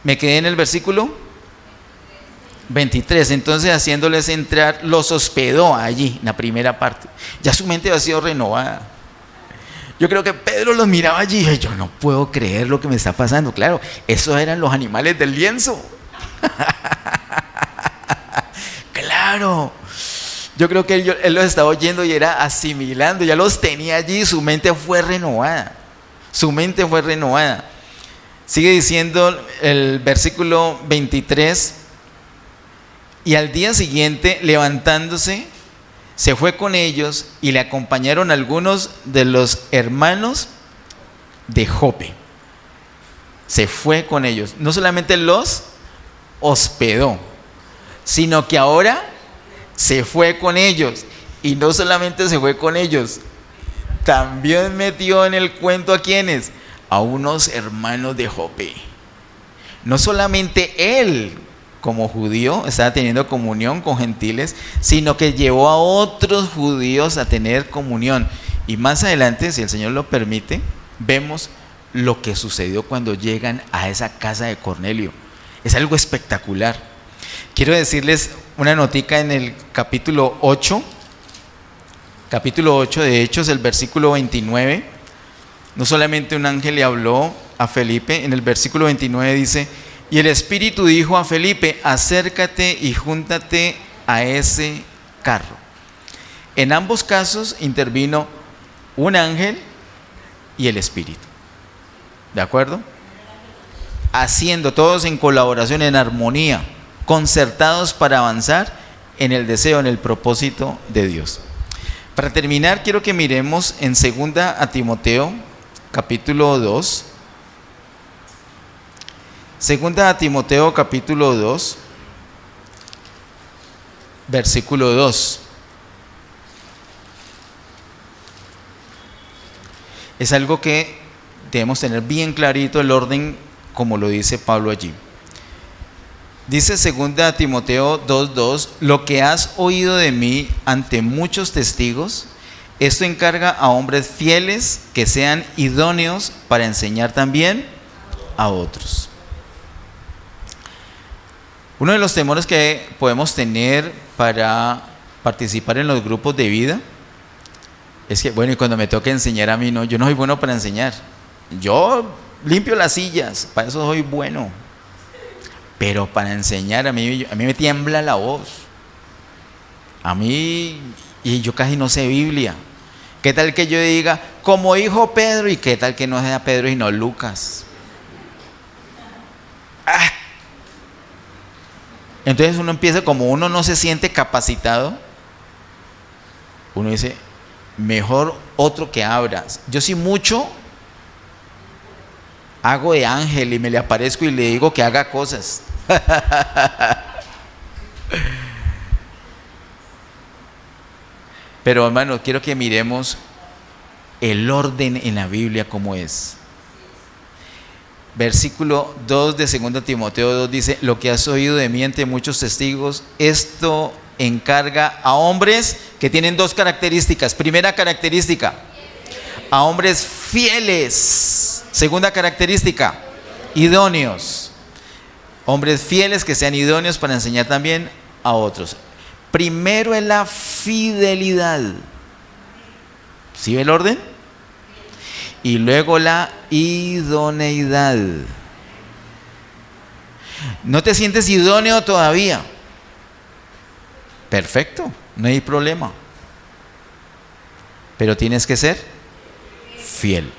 Me quedé en el versículo 23. Entonces, haciéndoles entrar, los hospedó allí, en la primera parte. Ya su mente había sido renovada. Yo creo que Pedro los miraba allí y dije: yo no puedo creer lo que me está pasando. Claro, esos eran los animales del lienzo. Claro, yo creo que él los estaba oyendo y era asimilando, ya los tenía allí, su mente fue renovada. Sigue diciendo el versículo 23: y al día siguiente, levantándose, se fue con ellos y le acompañaron algunos de los hermanos de Jope. Se fue con ellos, no solamente los hospedó, sino que ahora se fue con ellos. Y no solamente se fue con ellos, también metió en el cuento ¿a quiénes? A unos hermanos de Jope. No solamente él como judío estaba teniendo comunión con gentiles, sino que llevó a otros judíos a tener comunión. Y más adelante, si el Señor lo permite, vemos lo que sucedió cuando llegan a esa casa de Cornelio. Es algo espectacular. Quiero decirles una notica en el capítulo 8 de Hechos, el versículo 29. No solamente un ángel le habló a Felipe, en el versículo 29 dice: y el Espíritu dijo a Felipe: acércate y júntate a ese carro. En ambos casos intervino un ángel y el Espíritu. ¿De acuerdo? Haciendo todos en colaboración, en armonía, concertados para avanzar en el deseo, en el propósito de Dios. Para terminar, quiero que miremos en 2 a Timoteo, capítulo 2. Segunda a Timoteo, capítulo 2, versículo 2. Es algo que debemos tener bien clarito el orden, como lo dice Pablo allí. Dice 2 Timoteo 2:2, lo que has oído de mí ante muchos testigos, esto encarga a hombres fieles que sean idóneos para enseñar también a otros. Uno de los temores que podemos tener para participar en los grupos de vida es que, bueno, y cuando me toque enseñar a mí, no, yo no soy bueno para enseñar. Yo limpio las sillas, para eso soy bueno. Pero para enseñar a mí me tiembla la voz. A mí, y yo casi no sé Biblia. ¿Qué tal que yo diga, como hijo Pedro, y qué tal que no sea Pedro y no Lucas? Entonces uno empieza, como uno no se siente capacitado, uno dice, mejor otro que abras. Yo sí mucho hago de ángel y me le aparezco y le digo que haga cosas. Pero hermano, quiero que miremos el orden en la Biblia como es. Versículo 2 de 2 Timoteo 2 dice, lo que has oído de mí ante muchos testigos, esto encarga a hombres que tienen dos características. Primera característica, a hombres fieles. Segunda característica, idóneos. Hombres fieles que sean idóneos para enseñar también a otros. Primero es la fidelidad. ¿Sí ve el orden? Y luego la idoneidad. ¿No te sientes idóneo todavía? Perfecto, no hay problema. Pero tienes que ser fiel.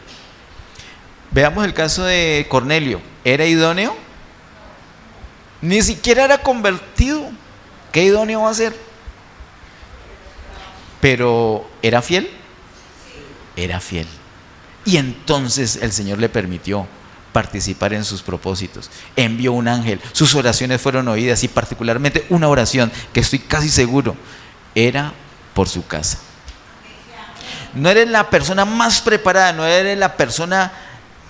Veamos el caso de Cornelio. ¿Era idóneo? Ni siquiera era convertido. ¿Qué idóneo va a ser? Pero ¿era fiel? Era fiel. Y entonces el Señor le permitió participar en sus propósitos. Envió un ángel, sus oraciones fueron oídas, y particularmente una oración que estoy casi seguro era por su casa. No eres la persona más preparada, no eres la persona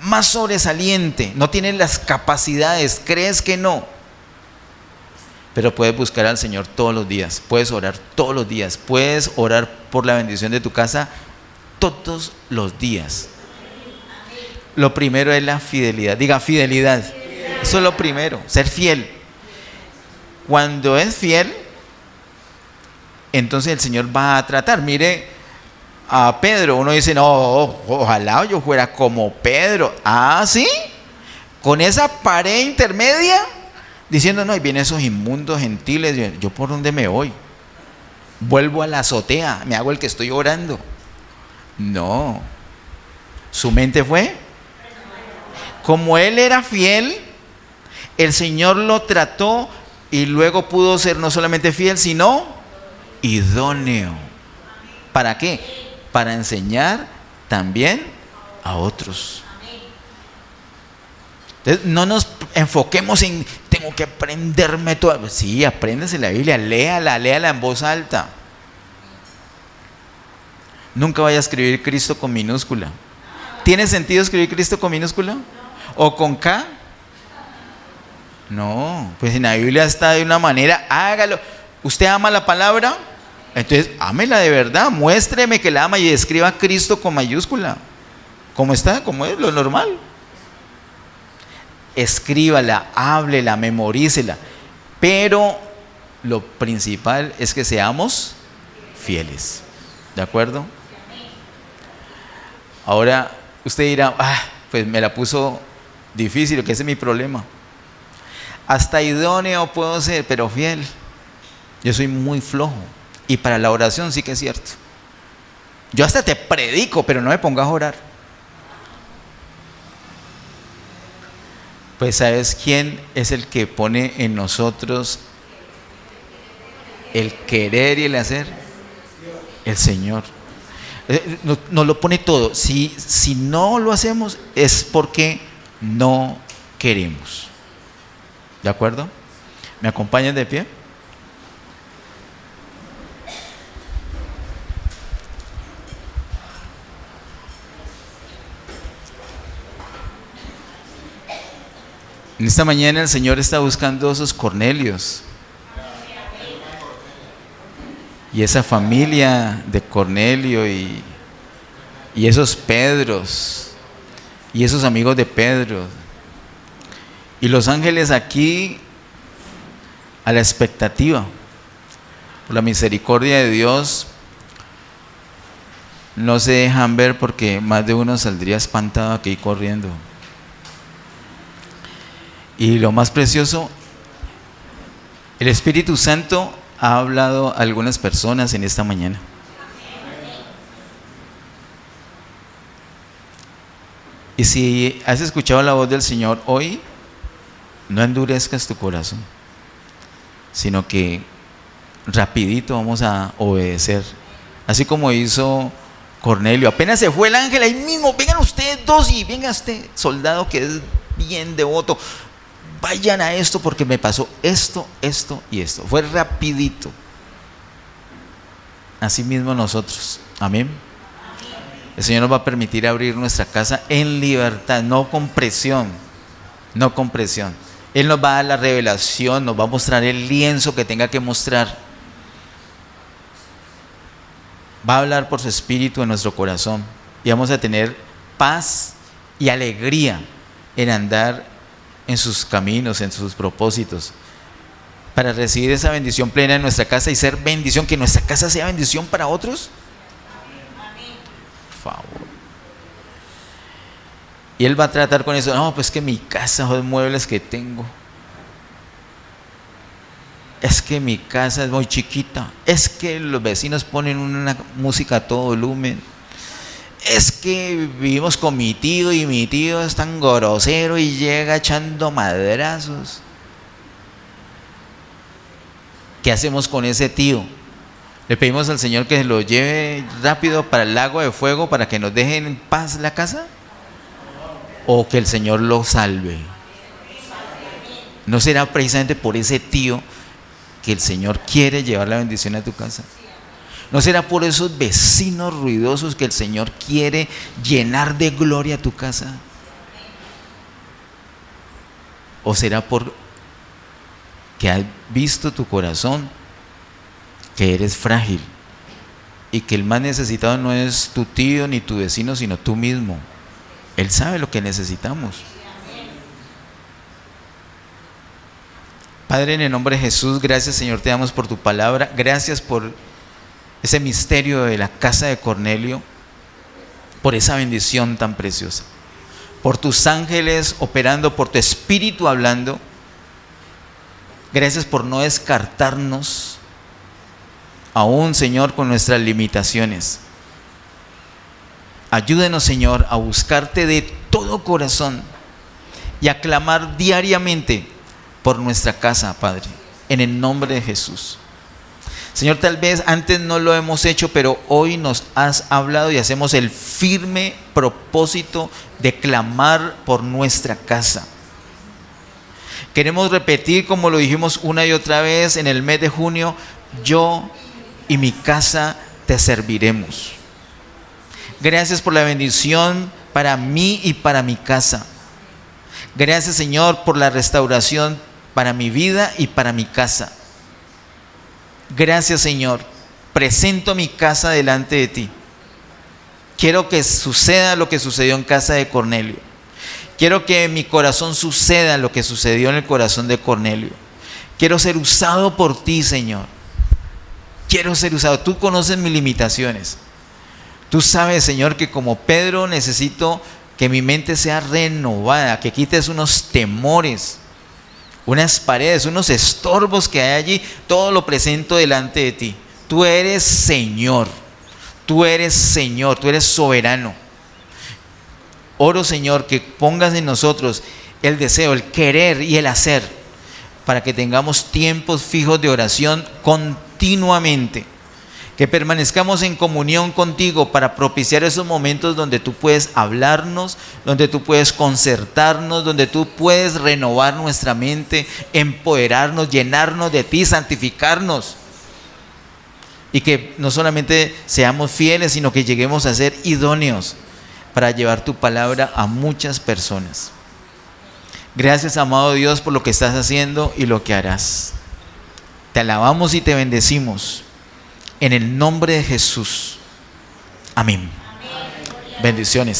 más sobresaliente, no tienes las capacidades, crees que no, pero puedes buscar al Señor todos los días, puedes orar todos los días, puedes orar por la bendición de tu casa todos los días. Lo primero es la fidelidad. Diga fidelidad. Eso es lo primero, ser fiel. Cuando es fiel, entonces el Señor va a tratar. Mire a Pedro, uno dice, no, ojalá yo fuera como Pedro. Ah, ¿sí? Con esa pared intermedia, diciendo, no, y vienen esos inmundos gentiles, yo por dónde me voy. Vuelvo a la azotea, me hago el que estoy orando. No, su mente fue, como él era fiel, el Señor lo trató y luego pudo ser no solamente fiel, sino idóneo. ¿Para qué? Para enseñar también a otros. Entonces no nos enfoquemos en tengo que aprenderme todo. Sí, apréndese la Biblia, léala en voz alta. Nunca vaya a escribir Cristo con minúscula. ¿Tiene sentido escribir Cristo con minúscula? ¿O con K? No, pues en la Biblia está de una manera, hágalo. ¿Usted ama la palabra? Entonces, ámela de verdad, muéstreme que la ama y escriba Cristo con mayúscula. ¿Cómo está? ¿Cómo es? Lo normal. Escríbala, háblela, memorícela. Pero lo principal es que seamos fieles. ¿De acuerdo? Ahora, usted dirá, pues me la puso difícil, que ese es mi problema. Hasta idóneo puedo ser, pero fiel. Yo soy muy flojo. Y para la oración sí que es cierto. Yo hasta te predico, pero no me pongas a orar. Pues ¿sabes quién es el que pone en nosotros el querer y el hacer? El Señor. Nos lo pone todo. Si no lo hacemos es porque no queremos. ¿De acuerdo? ¿Me acompañan de pie? En esta mañana el Señor está buscando esos Cornelios y esa familia de Cornelio y esos Pedros y esos amigos de Pedro y los ángeles aquí a la expectativa. Por la misericordia de Dios no se dejan ver porque más de uno saldría espantado aquí corriendo. Y lo más precioso, el Espíritu Santo ha hablado a algunas personas en esta mañana. Y si has escuchado la voz del Señor hoy, no endurezcas tu corazón, sino que rapidito vamos a obedecer. Así como hizo Cornelio. Apenas se fue el ángel, ahí mismo, vengan ustedes dos y venga este soldado que es bien devoto. Vayan a esto porque me pasó esto, esto y esto. Fue rapidito. Así mismo nosotros. Amén. El Señor nos va a permitir abrir nuestra casa en libertad, no con presión. No con presión. Él nos va a dar la revelación, nos va a mostrar el lienzo que tenga que mostrar. Va a hablar por su espíritu en nuestro corazón. Y vamos a tener paz y alegría en andar en sus caminos, en sus propósitos, para recibir esa bendición plena en nuestra casa y ser bendición, que nuestra casa sea bendición para otros. Por favor. Y Él va a tratar con eso. No, pues que mi casa, los muebles que tengo, es que mi casa es muy chiquita, es que los vecinos ponen una música a todo volumen, es que vivimos con mi tío y mi tío es tan grosero y llega echando madrazos. ¿Qué hacemos con ese tío? ¿Le pedimos al Señor que lo lleve rápido para el lago de fuego para que nos deje en paz la casa? ¿O que el Señor lo salve? ¿No será precisamente por ese tío que el Señor quiere llevar la bendición a tu casa? ¿No será por esos vecinos ruidosos que el Señor quiere llenar de gloria a tu casa? ¿O será por que has visto tu corazón que eres frágil y que el más necesitado no es tu tío ni tu vecino, sino tú mismo? Él sabe lo que necesitamos. Padre, en el nombre de Jesús, gracias, Señor, te damos por tu palabra. Gracias por ese misterio de la casa de Cornelio, por esa bendición tan preciosa, por tus ángeles operando, por tu espíritu hablando. Gracias por no descartarnos aún, Señor, con nuestras limitaciones. Ayúdenos, Señor, a buscarte de todo corazón y a clamar diariamente por nuestra casa, Padre, en el nombre de Jesús. Señor, tal vez antes no lo hemos hecho, pero hoy nos has hablado y hacemos el firme propósito de clamar por nuestra casa. Queremos repetir, como lo dijimos una y otra vez en el mes de junio: yo y mi casa te serviremos. Gracias por la bendición para mí y para mi casa. Gracias, Señor, por la restauración para mi vida y para mi casa. Gracias, Señor. Presento mi casa delante de ti. Quiero que suceda lo que sucedió en casa de Cornelio. Quiero que en mi corazón suceda lo que sucedió en el corazón de Cornelio. Quiero ser usado por ti, Señor. Quiero ser usado. Tú conoces mis limitaciones. Tú sabes, Señor, que como Pedro necesito que mi mente sea renovada, que quites unos temores, unas paredes, unos estorbos que hay allí. Todo lo presento delante de ti. Tú eres Señor. Tú eres Señor. Tú eres soberano. Oro, Señor, que pongas en nosotros el deseo, el querer y el hacer, para que tengamos tiempos fijos de oración continuamente. Que permanezcamos en comunión contigo para propiciar esos momentos donde tú puedes hablarnos, donde tú puedes concertarnos, donde tú puedes renovar nuestra mente, empoderarnos, llenarnos de ti, santificarnos. Y que no solamente seamos fieles, sino que lleguemos a ser idóneos para llevar tu palabra a muchas personas. Gracias, amado Dios, por lo que estás haciendo y lo que harás. Te alabamos y te bendecimos. En el nombre de Jesús. Amén. Bendiciones.